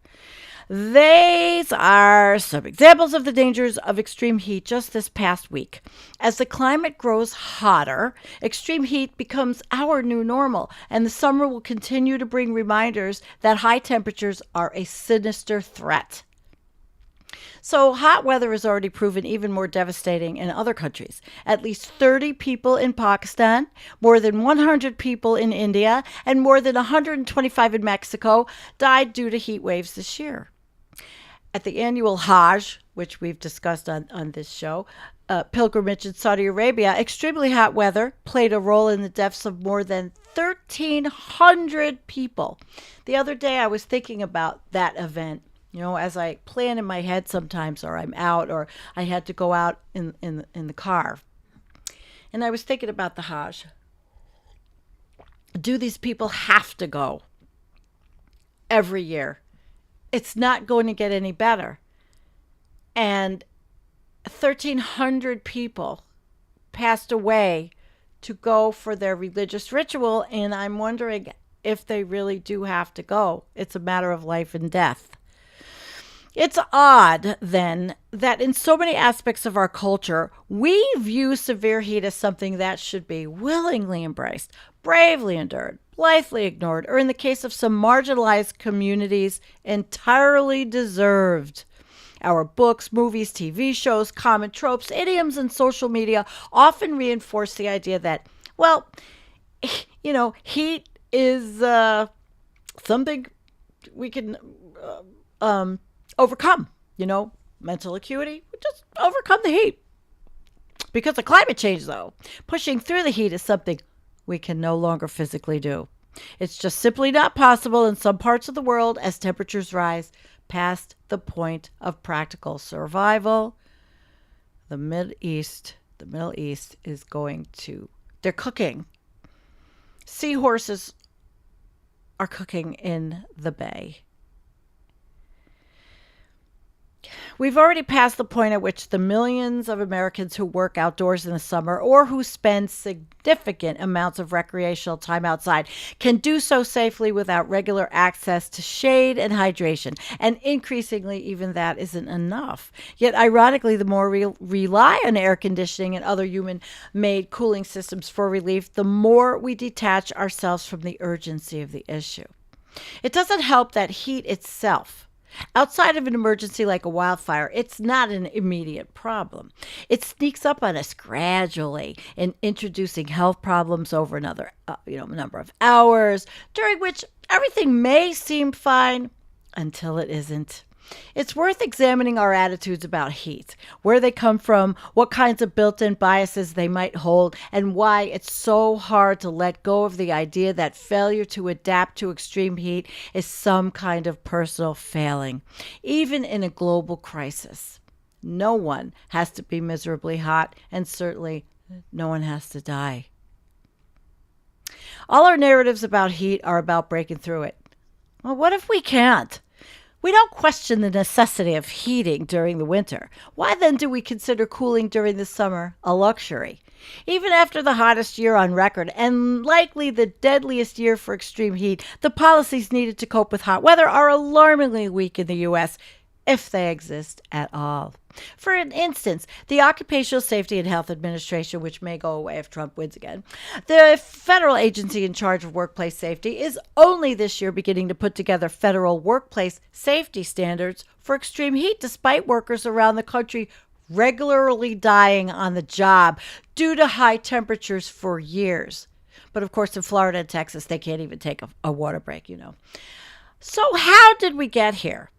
[SPEAKER 2] These are some examples of the dangers of extreme heat just this past week. As the climate grows hotter, extreme heat becomes our new normal, and the summer will continue to bring reminders that high temperatures are a sinister threat. So hot weather is already proven even more devastating in other countries. At least 30 people in Pakistan, more than 100 people in India, and more than 125 in Mexico died due to heat waves this year. At the annual Hajj, which we've discussed on this show, pilgrimage in Saudi Arabia, extremely hot weather played a role in the deaths of more than 1,300 people. The other day I was thinking about that event. You know, as I plan in my head sometimes, or I'm out, or I had to go out in the car. And I was thinking about the Hajj. Do these people have to go every year? It's not going to get any better. And 1,300 people passed away to go for their religious ritual, and I'm wondering if they really do have to go. It's a matter of life and death. It's odd, then, that in so many aspects of our culture, we view severe heat as something that should be willingly embraced, bravely endured, blithely ignored, or in the case of some marginalized communities, entirely deserved. Our books, movies, TV shows, common tropes, idioms, and social media often reinforce the idea that, well, you know, heat is something we can... overcome, you know, mental acuity, just overcome the heat. Because of climate change, though, pushing through the heat is something we can no longer physically do. It's just simply not possible in some parts of the world as temperatures rise past the point of practical survival. The Middle East is going to, they're cooking. Seahorses are cooking in the bay. We've already passed the point at which the millions of Americans who work outdoors in the summer or who spend significant amounts of recreational time outside can do so safely without regular access to shade and hydration. And increasingly, even that isn't enough. Yet, ironically, the more we rely on air conditioning and other human-made cooling systems for relief, the more we detach ourselves from the urgency of the issue. It doesn't help that heat itself, outside of an emergency like a wildfire, it's not an immediate problem. It sneaks up on us gradually in introducing health problems over another number of hours, during which everything may seem fine until it isn't. It's worth examining our attitudes about heat, where they come from, what kinds of built-in biases they might hold, and why it's so hard to let go of the idea that failure to adapt to extreme heat is some kind of personal failing, even in a global crisis. No one has to be miserably hot, and certainly no one has to die. All our narratives about heat are about breaking through it. Well, what if we can't? We don't question the necessity of heating during the winter. Why then do we consider cooling during the summer a luxury? Even after the hottest year on record, and likely the deadliest year for extreme heat, the policies needed to cope with hot weather are alarmingly weak in the U.S., if they exist at all. For instance, the Occupational Safety and Health Administration, which may go away if Trump wins again, the federal agency in charge of workplace safety, is only this year beginning to put together federal workplace safety standards for extreme heat, despite workers around the country regularly dying on the job due to high temperatures for years. But of course, in Florida and Texas, they can't even take a water break, So how did we get here?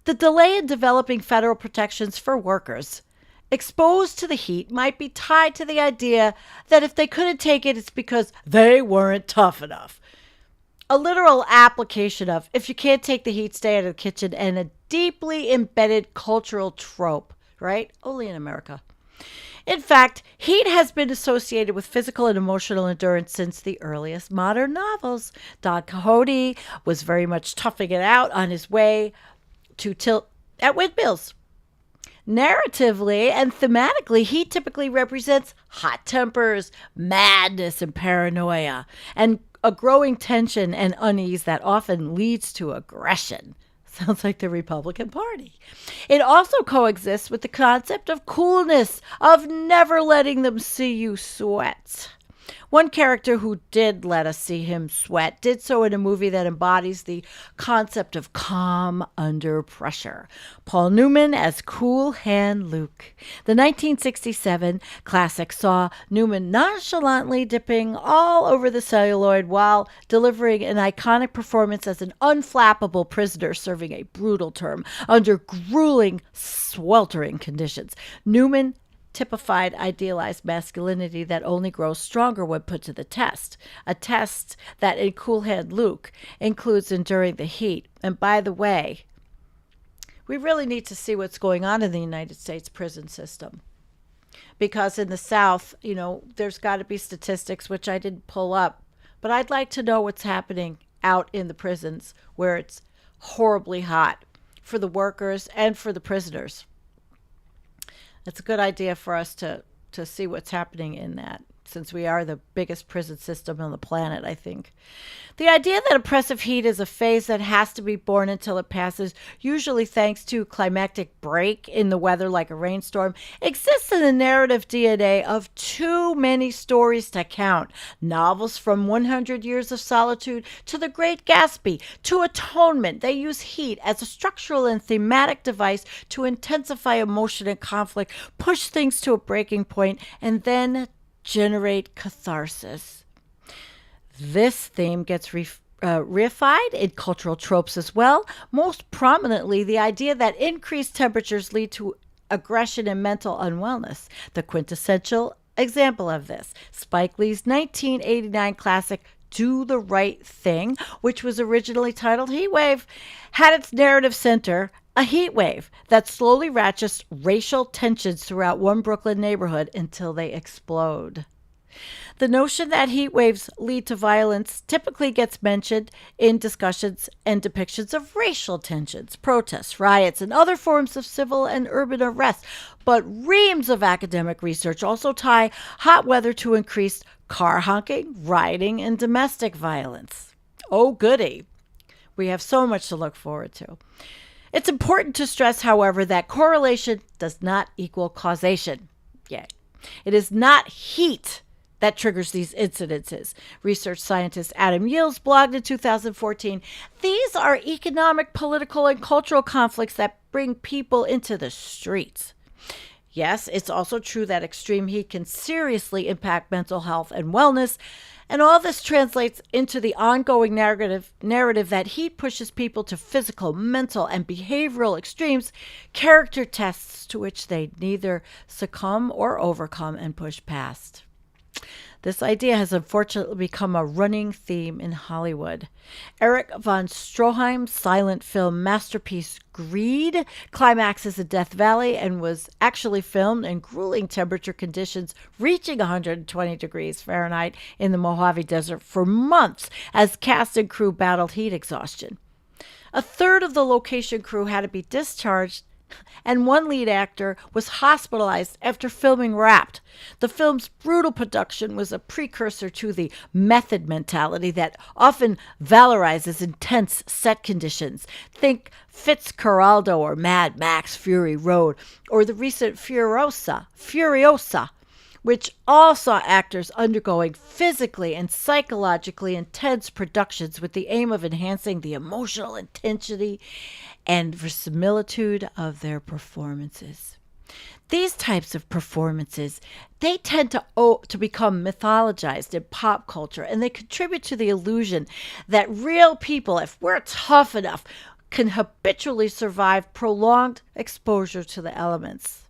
[SPEAKER 2] The delay in developing federal protections for workers exposed to the heat might be tied to the idea that if they couldn't take it, it's because they weren't tough enough. A literal application of if you can't take the heat, stay out of the kitchen, and a deeply embedded cultural trope, right? Only in America. In fact, heat has been associated with physical and emotional endurance since the earliest modern novels. Don Quixote was very much toughing it out on his way to tilt at windmills. Narratively and thematically, heat typically represents hot tempers, madness, and paranoia, and a growing tension and unease that often leads to aggression. Sounds like the Republican Party. It also coexists with the concept of coolness, of never letting them see you sweat. One character who did let us see him sweat did so in a movie that embodies the concept of calm under pressure. Paul Newman as Cool Hand Luke. The 1967 classic saw Newman nonchalantly dipping all over the celluloid while delivering an iconic performance as an unflappable prisoner serving a brutal term under grueling, sweltering conditions. Newman typified idealized masculinity that only grows stronger when put to the test, a test that in Cool Hand Luke includes enduring the heat. And by the way, we really need to see what's going on in the United States prison system, because in the South, there's got to be statistics, which I didn't pull up, but I'd like to know what's happening out in the prisons where it's horribly hot for the workers and for the prisoners. It's a good idea for us to see what's happening in that, since we are the biggest prison system on the planet, I think. The idea that oppressive heat is a phase that has to be borne until it passes, usually thanks to climactic break in the weather like a rainstorm, exists in the narrative DNA of too many stories to count. Novels from 100 Years of Solitude to The Great Gatsby to Atonement. They use heat as a structural and thematic device to intensify emotion and conflict, push things to a breaking point, and then generate catharsis. This theme gets reified in cultural tropes as well, most prominently the idea that increased temperatures lead to aggression and mental unwellness. The quintessential example of this, Spike Lee's 1989 classic Do the Right Thing, which was originally titled Heat Wave, had its narrative center a heat wave that slowly ratchets racial tensions throughout one Brooklyn neighborhood until they explode. The notion that heat waves lead to violence typically gets mentioned in discussions and depictions of racial tensions, protests, riots, and other forms of civil and urban unrest. But reams of academic research also tie hot weather to increased car honking, rioting, and domestic violence. Oh, goody. We have so much to look forward to. It's important to stress, however, that correlation does not equal causation. Yet, it is not heat that triggers these incidences. Research scientist Adam Yields blogged in 2014, "These are economic, political, and cultural conflicts that bring people into the streets." Yes, it's also true that extreme heat can seriously impact mental health and wellness, and all this translates into the ongoing narrative that heat pushes people to physical, mental, and behavioral extremes, character tests to which they neither succumb or overcome and push past. This idea has unfortunately become a running theme in Hollywood. Erich von Stroheim's silent film masterpiece Greed climaxes in Death Valley and was actually filmed in grueling temperature conditions reaching 120 degrees Fahrenheit in the Mojave Desert for months as cast and crew battled heat exhaustion. A third of the location crew had to be discharged, and one lead actor was hospitalized after filming Wrapped. The film's brutal production was a precursor to the method mentality that often valorizes intense set conditions. Think Fitzcarraldo or Mad Max Fury Road, or the recent Furiosa, which all saw actors undergoing physically and psychologically intense productions with the aim of enhancing the emotional intensity and verisimilitude of their performances. These types of performances, they tend to become mythologized in pop culture, and they contribute to the illusion that real people, if we're tough enough, can habitually survive prolonged exposure to the elements.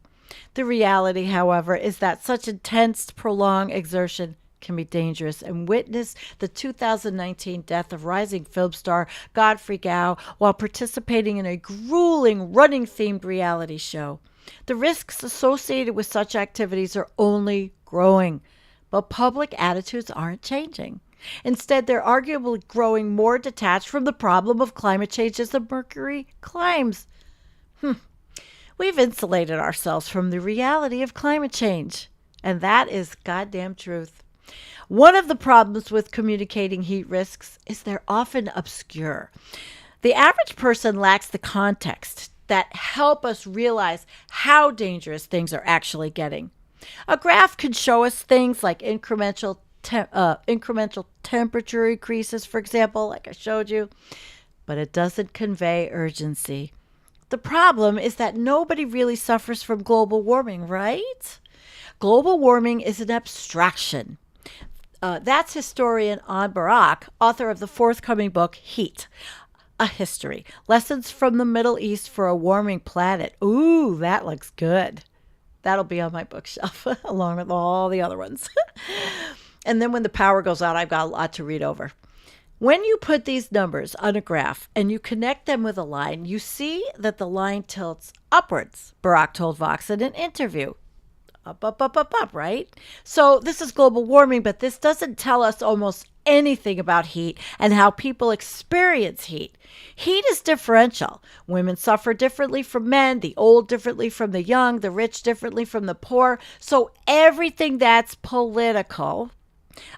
[SPEAKER 2] The reality, however, is that such intense, prolonged exertion can be dangerous, and witness the 2019 death of rising film star Godfrey Gao while participating in a grueling running-themed reality show. The risks associated with such activities are only growing, but public attitudes aren't changing. Instead, they're arguably growing more detached from the problem of climate change as the mercury climbs. We've insulated ourselves from the reality of climate change, and that is goddamn truth. One of the problems with communicating heat risks is they're often obscure. The average person lacks the context that help us realize how dangerous things are actually getting. A graph could show us things like incremental temperature increases, for example, like I showed you, but it doesn't convey urgency. The problem is that nobody really suffers from global warming, right? Global warming is an abstraction. That's historian An Barak, author of the forthcoming book, Heat, A History, Lessons from the Middle East for a Warming Planet. Ooh, that looks good. That'll be on my bookshelf, along with all the other ones. And then when the power goes out, I've got a lot to read over. When you put these numbers on a graph and you connect them with a line, you see that the line tilts upwards, Barak told Vox in an interview. Up, right? So this is global warming, but this doesn't tell us almost anything about heat and how people experience heat. Heat is differential. Women suffer differently from men, the old differently from the young, the rich differently from the poor. So everything that's political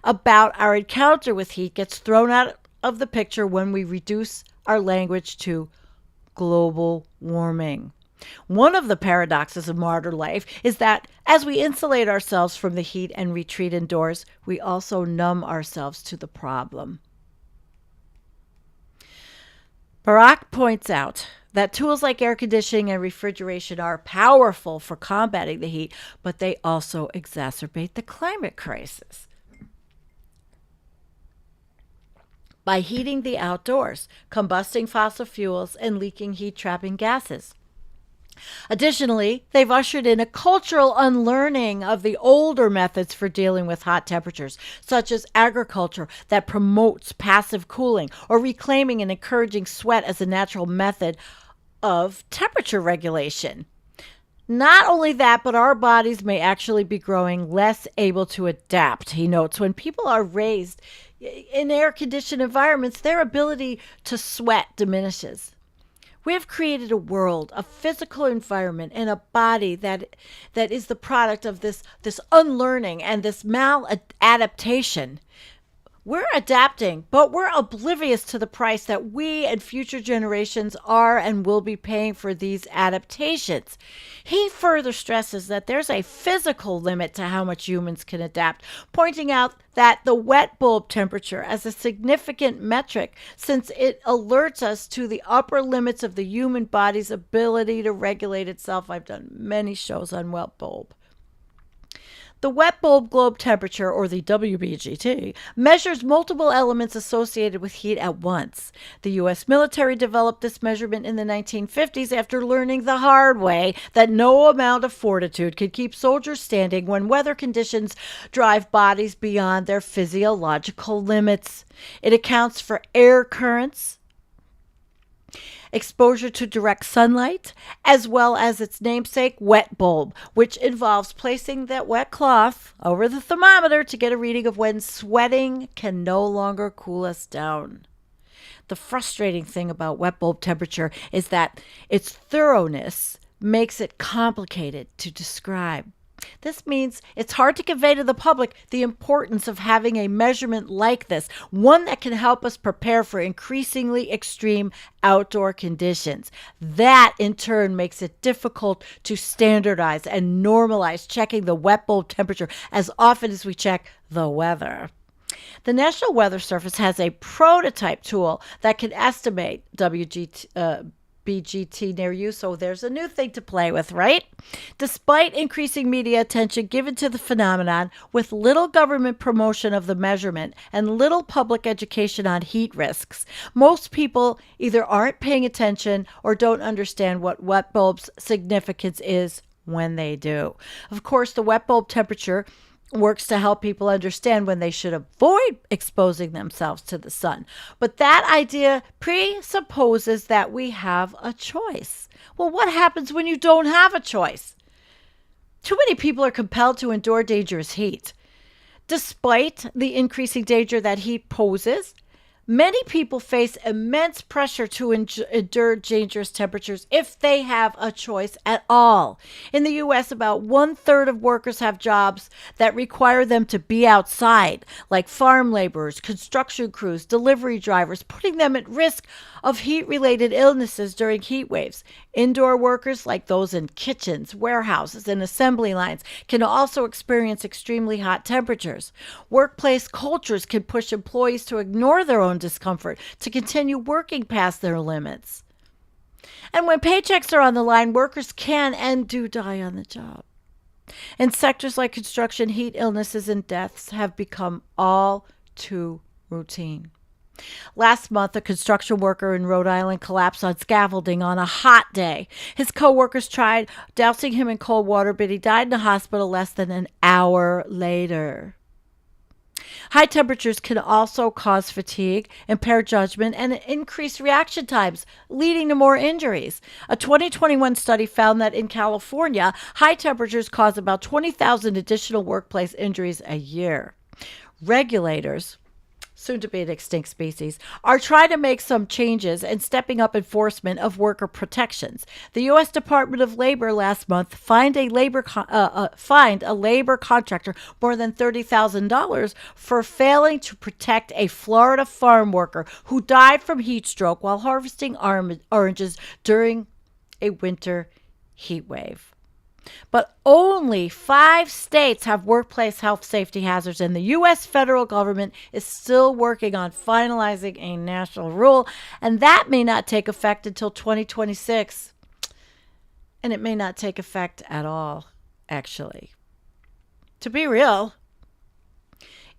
[SPEAKER 2] about our encounter with heat gets thrown out of the picture when we reduce our language to global warming. One of the paradoxes of modern life is that as we insulate ourselves from the heat and retreat indoors, we also numb ourselves to the problem. Barak points out that tools like air conditioning and refrigeration are powerful for combating the heat, but they also exacerbate the climate crisis. By heating the outdoors, combusting fossil fuels, and leaking heat-trapping gases. Additionally, they've ushered in a cultural unlearning of the older methods for dealing with hot temperatures, such as agriculture that promotes passive cooling or reclaiming and encouraging sweat as a natural method of temperature regulation. Not only that, but our bodies may actually be growing less able to adapt. He notes when people are raised in air-conditioned environments, their ability to sweat diminishes. We have created a world, a physical environment, and a body that is the product of this unlearning and this maladaptation. We're adapting, but we're oblivious to the price that we and future generations are and will be paying for these adaptations. He further stresses that there's a physical limit to how much humans can adapt, pointing out that the wet bulb temperature as a significant metric since it alerts us to the upper limits of the human body's ability to regulate itself. I've done many shows on wet bulb. The wet bulb globe temperature, or the WBGT, measures multiple elements associated with heat at once. The U.S. military developed this measurement in the 1950s after learning the hard way that no amount of fortitude could keep soldiers standing when weather conditions drive bodies beyond their physiological limits. It accounts for air currents, exposure to direct sunlight, as well as its namesake wet bulb, which involves placing that wet cloth over the thermometer to get a reading of when sweating can no longer cool us down. The frustrating thing about wet bulb temperature is that its thoroughness makes it complicated to describe. This means it's hard to convey to the public the importance of having a measurement like this, one that can help us prepare for increasingly extreme outdoor conditions. That, in turn, makes it difficult to standardize and normalize checking the wet bulb temperature as often as we check the weather. The National Weather Service has a prototype tool that can estimate BGT near you, so there's a new thing to play with, right? Despite increasing media attention given to the phenomenon, with little government promotion of the measurement and little public education on heat risks, most people either aren't paying attention or don't understand what wet bulbs' significance is when they do. Of course, the wet bulb temperature works to help people understand when they should avoid exposing themselves to the sun. But that idea presupposes that we have a choice. Well, what happens when you don't have a choice? Too many people are compelled to endure dangerous heat. Despite the increasing danger that heat poses, many people face immense pressure to endure dangerous temperatures if they have a choice at all. In the U.S., about 1/3 of workers have jobs that require them to be outside, like farm laborers, construction crews, delivery drivers, putting them at risk of heat-related illnesses during heat waves. Indoor workers, like those in kitchens, warehouses, and assembly lines, can also experience extremely hot temperatures. Workplace cultures can push employees to ignore their own discomfort to continue working past their limits. And when paychecks are on the line, workers can and do die on the job. In sectors like construction, heat illnesses and deaths have become all too routine. Last month, a construction worker in Rhode Island collapsed on scaffolding on a hot day. His co-workers tried dousing him in cold water, but he died in the hospital less than an hour later. High temperatures can also cause fatigue, impair judgment, and increase reaction times, leading to more injuries. A 2021 study found that in California, high temperatures cause about 20,000 additional workplace injuries a year. Regulators, soon to be an extinct species, are trying to make some changes and stepping up enforcement of worker protections. The U.S. Department of Labor last month fined a labor contractor more than $30,000 for failing to protect a Florida farm worker who died from heat stroke while harvesting oranges during a winter heat wave. But only 5 states have workplace health safety hazards, and the U.S. federal government is still working on finalizing a national rule, and that may not take effect until 2026. And it may not take effect at all, actually. To be real,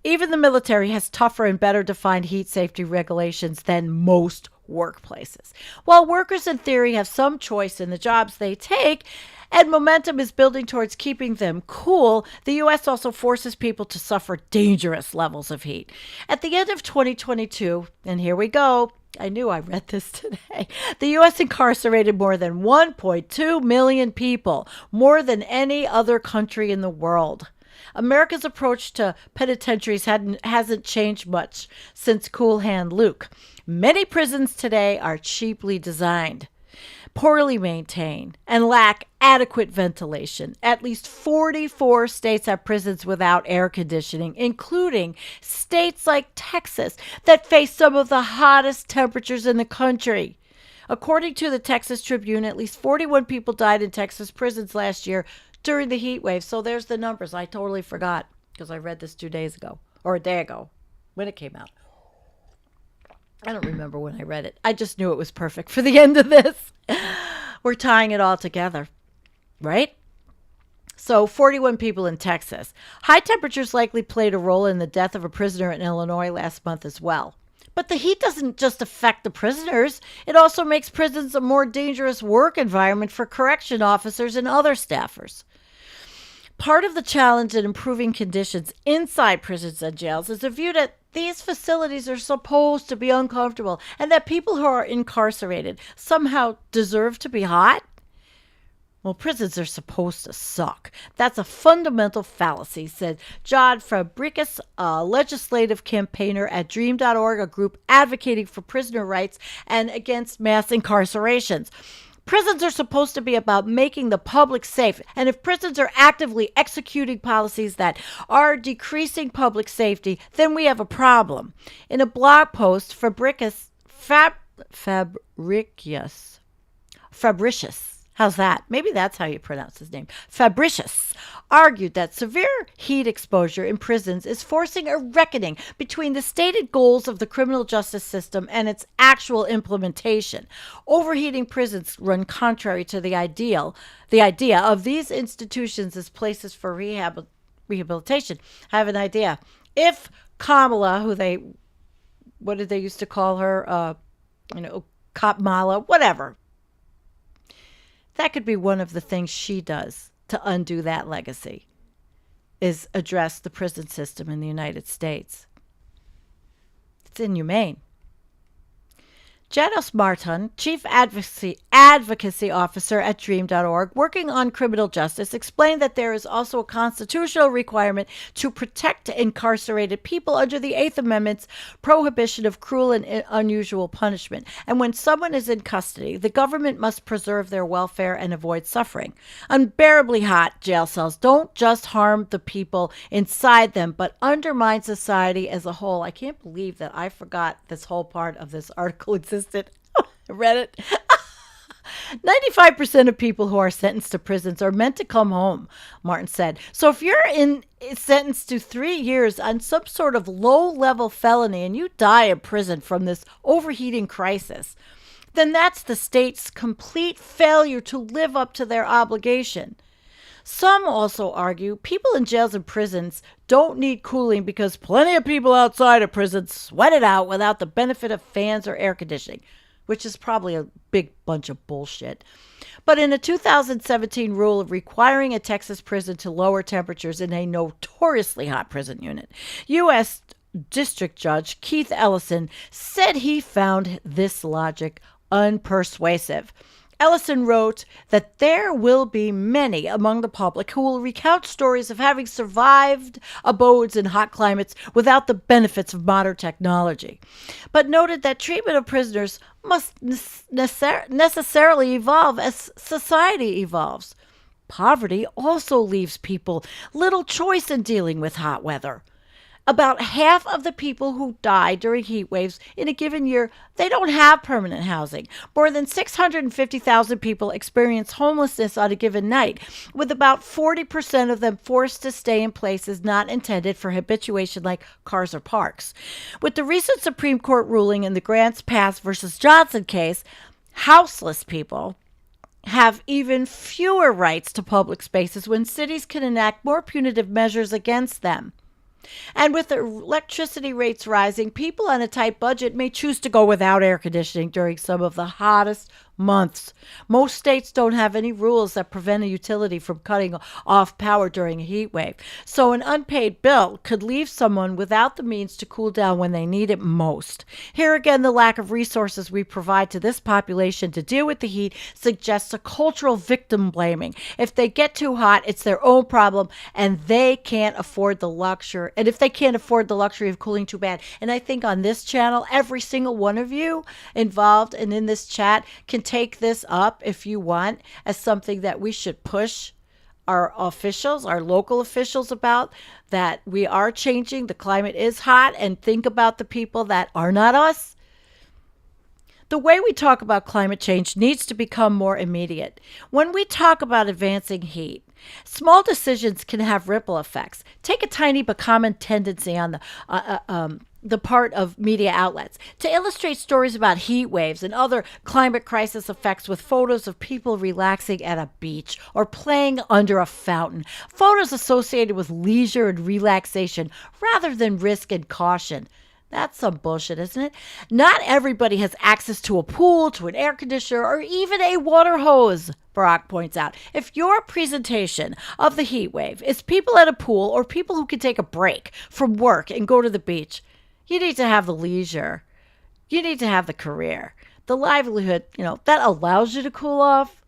[SPEAKER 2] even the military has tougher and better defined heat safety regulations than most workplaces. While workers in theory have some choice in the jobs they take, and momentum is building towards keeping them cool, the U.S. also forces people to suffer dangerous levels of heat. At the end of 2022, and here we go, I knew I read this today, the U.S. incarcerated more than 1.2 million people, more than any other country in the world. America's approach to penitentiaries hasn't changed much since Cool Hand Luke. Many prisons today are cheaply designed, poorly maintained, and lack adequate ventilation. At least 44 states have prisons without air conditioning, including states like Texas that face some of the hottest temperatures in the country. According to the Texas Tribune, at least 41 people died in Texas prisons last year during the heat wave. So there's the numbers. I totally forgot because I read this 2 days ago, or a day ago when it came out. I don't remember when I read it. I just knew it was perfect for the end of this. We're tying it all together, right? So 41 people in Texas. High temperatures likely played a role in the death of a prisoner in Illinois last month as well. But the heat doesn't just affect the prisoners. It also makes prisons a more dangerous work environment for correction officers and other staffers. Part of the challenge in improving conditions inside prisons and jails is the view that these facilities are supposed to be uncomfortable and that people who are incarcerated somehow deserve to be hot. Well, prisons are supposed to suck. That's a fundamental fallacy, said John Fabricus, a legislative campaigner at Dream.org, a group advocating for prisoner rights and against mass incarcerations. Prisons are supposed to be about making the public safe. And if prisons are actively executing policies that are decreasing public safety, then we have a problem. In a blog post, Fabricius, how's that? Maybe that's how you pronounce his name. Fabricius argued that severe heat exposure in prisons is forcing a reckoning between the stated goals of the criminal justice system and its actual implementation. Overheating prisons run contrary to the idea of these institutions as places for rehabilitation. I have an idea. If Kamala, what did they used to call her? Kamala, whatever. That could be one of the things she does to undo that legacy, is address the prison system in the United States. It's inhumane. Janos Martin, Chief Advocacy Officer at Dream.org, working on criminal justice, explained that there is also a constitutional requirement to protect incarcerated people under the Eighth Amendment's prohibition of cruel and unusual punishment. And when someone is in custody, the government must preserve their welfare and avoid suffering. Unbearably hot jail cells don't just harm the people inside them, but undermine society as a whole. I can't believe that I forgot this whole part of this article existed. I read it. 95% of people who are sentenced to prisons are meant to come home, Martin said. So if you're sentenced to 3 years on some sort of low-level felony and you die in prison from this overheating crisis, then that's the state's complete failure to live up to their obligation. Some also argue people in jails and prisons don't need cooling because plenty of people outside of prisons sweat it out without the benefit of fans or air conditioning, which is probably a big bunch of bullshit. But in a 2017 rule requiring a Texas prison to lower temperatures in a notoriously hot prison unit, U.S. District Judge Keith Ellison said he found this logic unpersuasive. Ellison wrote that there will be many among the public who will recount stories of having survived abodes in hot climates without the benefits of modern technology, but noted that treatment of prisoners must necessarily evolve as society evolves. Poverty also leaves people little choice in dealing with hot weather. About half of the people who die during heat waves in a given year, they don't have permanent housing. More than 650,000 people experience homelessness on a given night, with about 40% of them forced to stay in places not intended for habituation like cars or parks. With the recent Supreme Court ruling in the Grants Pass versus Johnson case, houseless people have even fewer rights to public spaces when cities can enact more punitive measures against them. And with the electricity rates rising, people on a tight budget may choose to go without air conditioning during some of the hottest months. Most states don't have any rules that prevent a utility from cutting off power during a heat wave. So an unpaid bill could leave someone without the means to cool down when they need it most. Here again, the lack of resources we provide to this population to deal with the heat suggests a cultural victim blaming. If they get too hot, it's their own problem and they can't afford the luxury. And if they can't afford the luxury of cooling too bad. And I think on this channel, every single one of you involved and in this chat can take this up if you want as something that we should push our officials, our local officials about, that we are changing. The climate is hot, and think about the people that are not us. The way we talk about climate change needs to become more immediate. When we talk about advancing heat, small decisions can have ripple effects. Take a tiny but common tendency on the part of media outlets to illustrate stories about heat waves and other climate crisis effects with photos of people relaxing at a beach or playing under a fountain, photos associated with leisure and relaxation rather than risk and caution. That's some bullshit, isn't it? Not everybody has access to a pool, to an air conditioner, or even a water hose, Barack points out. If your presentation of the heat wave is people at a pool or people who can take a break from work and go to the beach, you need to have the leisure. You need to have the career, the livelihood, that allows you to cool off.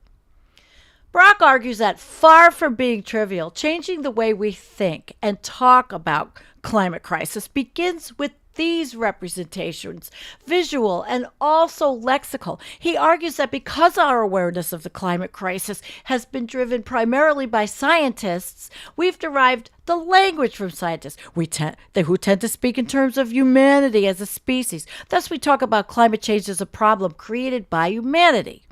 [SPEAKER 2] Brock argues that far from being trivial, changing the way we think and talk about climate crisis begins with these representations, visual and also lexical. He argues that because our awareness of the climate crisis has been driven primarily by scientists, we've derived the language from scientists who tend to speak in terms of humanity as a species. Thus, we talk about climate change as a problem created by humanity.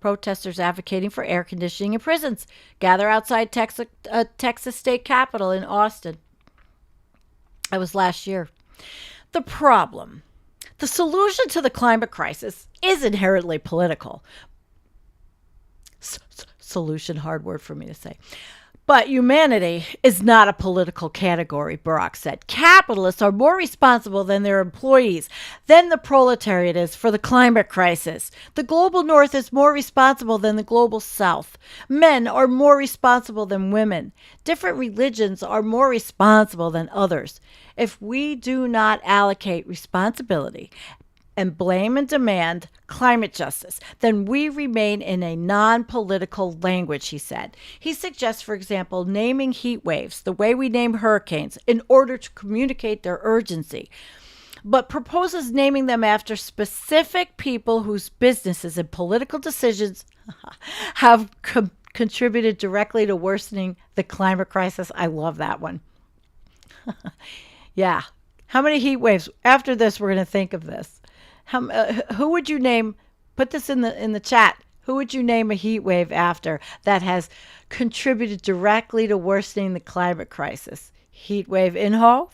[SPEAKER 2] protesters advocating for air conditioning in prisons gather outside Texas state capitol in Austin. That was last year. The problem, the solution to the climate crisis is inherently political. Solution, hard word for me to say. But humanity is not a political category, Barack said. Capitalists are more responsible than their employees, than the proletariat is for the climate crisis. The global north is more responsible than the global south. Men are more responsible than women. Different religions are more responsible than others. If we do not allocate responsibility and blame and demand climate justice, then we remain in a non-political language, he said. He suggests, for example, naming heat waves the way we name hurricanes in order to communicate their urgency, but proposes naming them after specific people whose businesses and political decisions have contributed directly to worsening the climate crisis. I love that one. Yeah. How many heat waves? After this, we're going to think of this. Who would you name? Put this in the chat. Who would you name a heat wave after that has contributed directly to worsening the climate crisis? Heat wave Inho?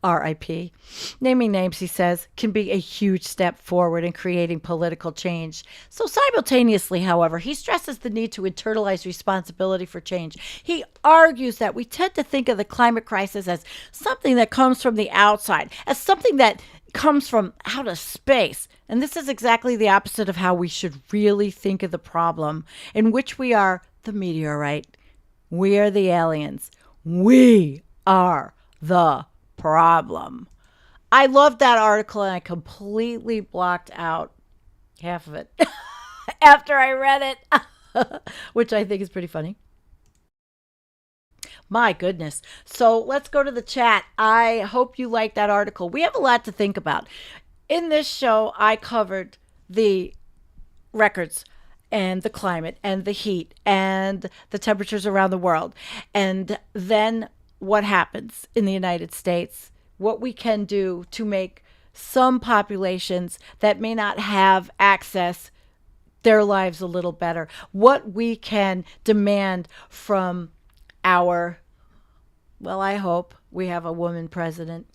[SPEAKER 2] R.I.P. Naming names, he says, can be a huge step forward in creating political change. So simultaneously, however, he stresses the need to internalize responsibility for change. He argues that we tend to think of the climate crisis as something that comes from the outside, as something that comes from out of space. And this is exactly the opposite of how we should really think of the problem, in which we are the meteorite. We are the aliens. We are the problem. I loved that article, and I completely blocked out half of it after I read it, which I think is pretty funny. My goodness. So let's go to the chat. I hope you like that article. We have a lot to think about. In this show, I covered the records and the climate and the heat and the temperatures around the world. And then what happens in the United States, what we can do to make some populations that may not have access their lives a little better, what we can demand from our, well, I hope we have a woman president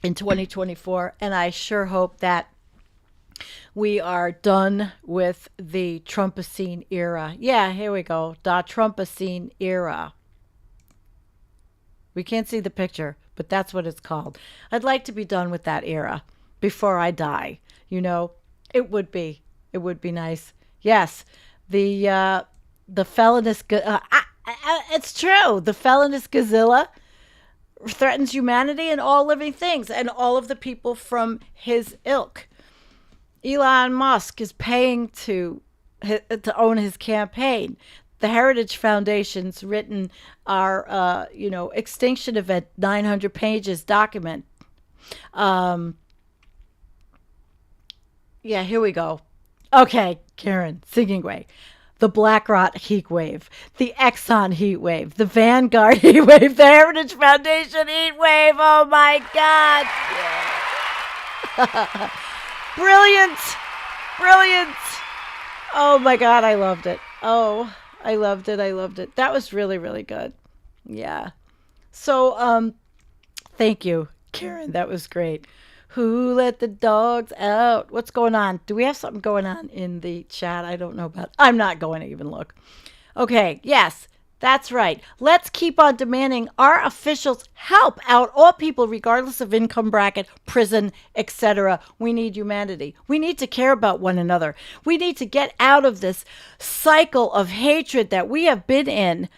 [SPEAKER 2] in 2024, and I sure hope that we are done with the Trumpocene era. Yeah, here we go, the Trumpocene era. We can't see the picture, but that's what it's called. I'd like to be done with that era before I die. You know, it would be nice. Yes, the felonious, it's true. The felonious Godzilla threatens humanity and all living things and all of the people from his ilk. Elon Musk is paying to own his campaign. The Heritage Foundation's written our, extinction event, 900 pages document. Yeah, here we go. Okay, Karen, singing way. The BlackRock heat wave, the Exxon heat wave, the Vanguard heat wave, the Heritage Foundation heat wave. Oh my God. Yeah. Brilliant. Oh my God, I loved it. Oh, I loved it. That was really, really good. Yeah. So, thank you, Karen. That was great. Who let the dogs out? What's going on? Do we have something going on in the chat? I don't know about. I'm not going to even look. Okay. Yes, that's right. Let's keep on demanding our officials help out all people, regardless of income bracket, prison, etc. We need humanity. We need to care about one another. We need to get out of this cycle of hatred that we have been in.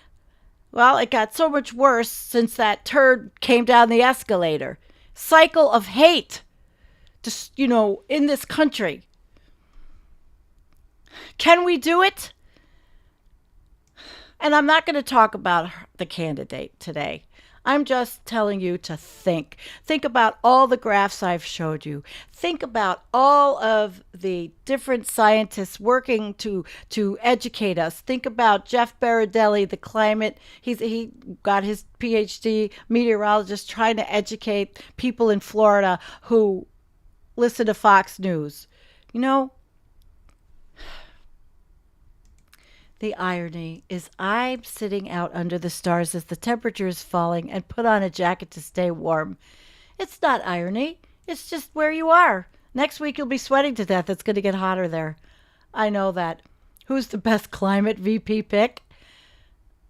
[SPEAKER 2] Well, it got so much worse since that turd came down the escalator. Cycle of hate, just, in this country. Can we do it? And I'm not going to talk about the candidate today. I'm just telling you to think. Think about all the graphs I've showed you. Think about all of the different scientists working to educate us. Think about Jeff Baradelli, the climate. He got his PhD, meteorologist, trying to educate people in Florida who listen to Fox News. The irony is I'm sitting out under the stars as the temperature is falling and put on a jacket to stay warm. It's not irony. It's just where you are. Next week you'll be sweating to death. It's going to get hotter there. I know that. Who's the best climate VP pick?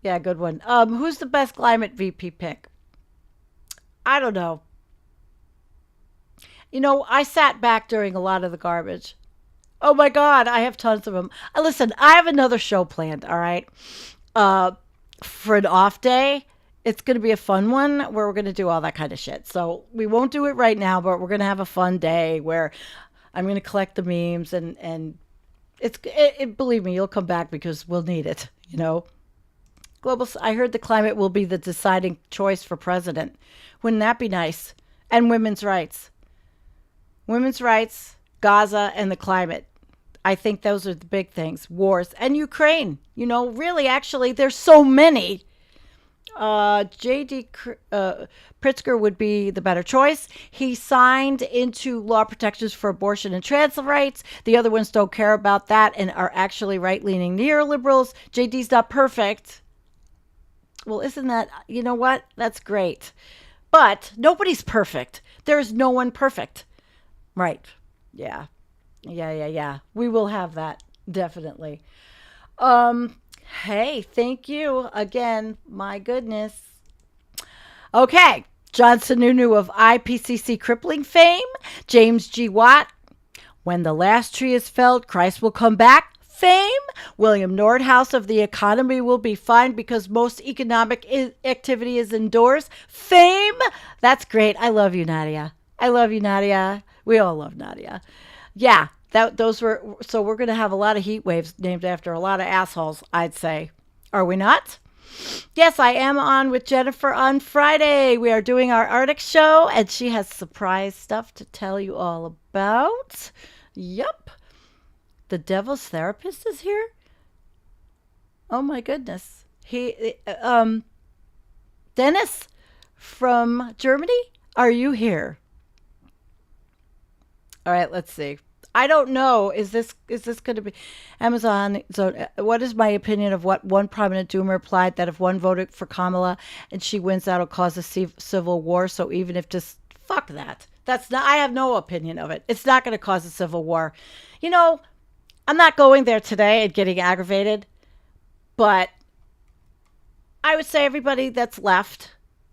[SPEAKER 2] Yeah, good one. Who's the best climate VP pick? I don't know. You know, I sat back during a lot of the garbage. Oh my God, I have tons of them. Listen, I have another show planned, all right? For an off day. It's going to be a fun one where we're going to do all that kind of shit. So we won't do it right now, but we're going to have a fun day where I'm going to collect the memes and believe me, you'll come back because we'll need it, you know? I heard the climate will be the deciding choice for president. Wouldn't that be nice? And women's rights. Women's rights, Gaza, and the climate. I think those are the big things. Wars. And Ukraine. You know, really, actually, there's so many. J.D. Pritzker would be the better choice. He signed into law protections for abortion and trans rights. The other ones don't care about that and are actually right-leaning neoliberals. J.D.'s not perfect. Well, isn't that, you know what? That's great. But nobody's perfect. There's no one perfect. Right. Yeah. We will have that. Definitely. Hey, thank you again. My goodness. Okay. John Sununu of IPCC crippling fame. James G. Watt. When the last tree is felled, Christ will come back. Fame. William Nordhaus of The Economy will be fine because most economic activity is indoors. Fame. That's great. I love you, Nadia. We all love Nadia. Yeah, those were. So we're going to have a lot of heat waves named after a lot of assholes, I'd say. Are we not? Yes, I am on with Jennifer on Friday. We are doing our Arctic show, and she has surprise stuff to tell you all about. Yep. The Devil's Therapist is here? Oh, my goodness. Dennis from Germany, are you here? All right, let's see. I don't know. Is this going to be Amazon? So, what is my opinion of what one prominent doomer replied that if one voted for Kamala and she wins, that'll cause a civil war? So even if just fuck that. That's not. I have no opinion of it. It's not going to cause a civil war. You know, I'm not going there today and getting aggravated, but I would say everybody that's left,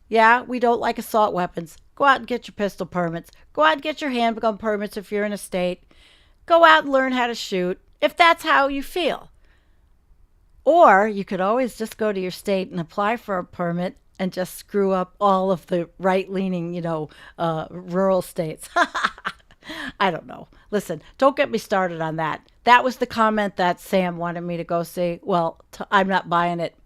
[SPEAKER 2] yeah, we don't like assault weapons. Go out and get your pistol permits. Go out and get your handgun permits if you're in a state. Go out and learn how to shoot if that's how you feel. Or you could always just go to your state and apply for a permit and just screw up all of the right-leaning, rural states. I don't know. Listen, don't get me started on that. That was the comment that Sam wanted me to go see. Well, I'm not buying it.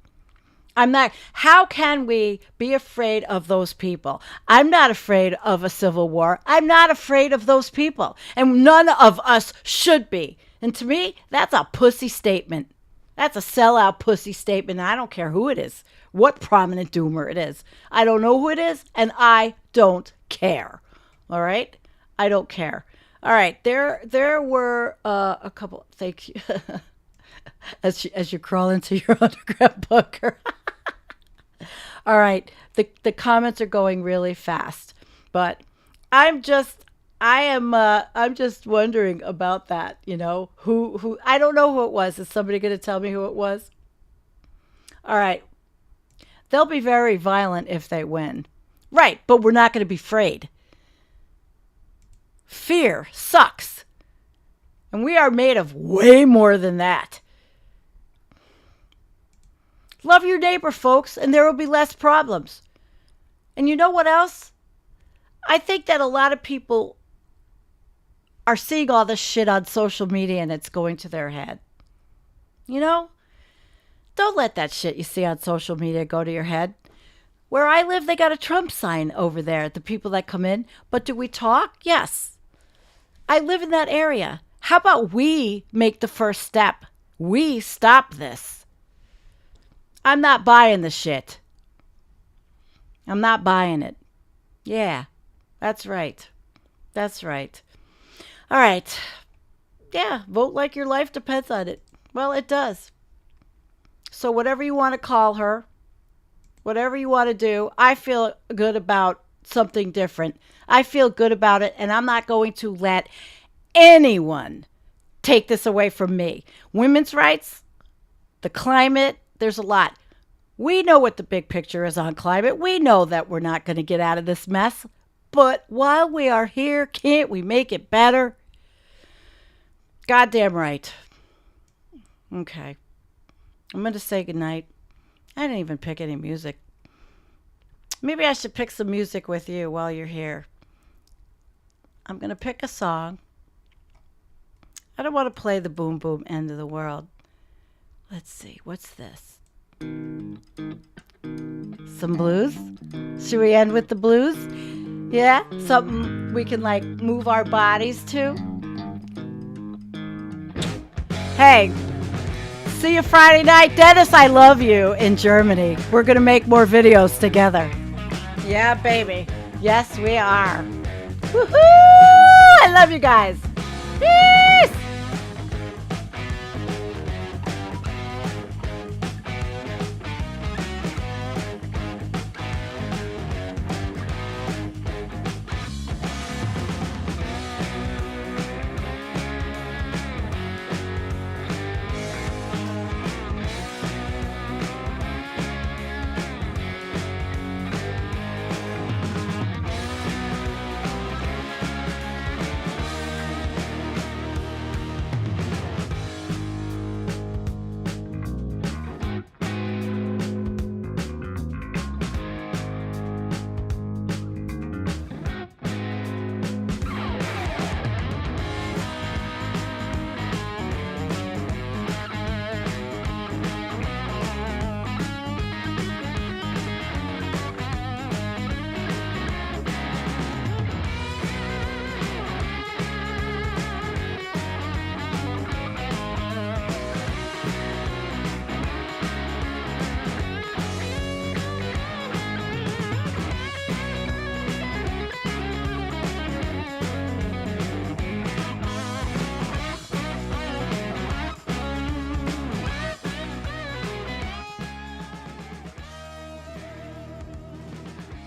[SPEAKER 2] I'm not. How can we be afraid of those people? I'm not afraid of a civil war. I'm not afraid of those people. And none of us should be. And to me, that's a pussy statement. That's a sellout pussy statement. And I don't care who it is, what prominent doomer it is. I don't know who it is, and I don't care. All right? I don't care. All right. There were a couple. Thank you. as you crawl into your underground bunker. All right. The comments are going really fast, but I'm just wondering about that. You know, who I don't know who it was. Is somebody going to tell me who it was? All right. They'll be very violent if they win. Right. But we're not going to be afraid. Fear sucks. And we are made of way more than that. Love your neighbor, folks, and there will be less problems. And you know what else? I think that a lot of people are seeing all this shit on social media and it's going to their head. You know? Don't let that shit you see on social media go to your head. Where I live, they got a Trump sign over there, the people that come in. But do we talk? Yes. I live in that area. How about we make the first step? We stop this. I'm not buying the shit. I'm not buying it. Yeah, that's right. That's right. All right. Yeah, vote like your life depends on it. Well, it does. So whatever you want to call her, whatever you want to do, I feel good about something different. I feel good about it, and I'm not going to let anyone take this away from me. Women's rights, the climate, there's a lot. We know what the big picture is on climate. We know that we're not going to get out of this mess. But while we are here, can't we make it better? Goddamn right. Okay. I'm going to say goodnight. I didn't even pick any music. Maybe I should pick some music with you while you're here. I'm going to pick a song. I don't want to play the boom boom end of the world. Let's see. What's this? Some blues? Should we end with the blues? Yeah? Something we can like move our bodies to? Hey, see you Friday night. Dennis, I love you in Germany. We're going to make more videos together. Yeah, baby. Yes, we are. Woohoo! I love you guys. Woo!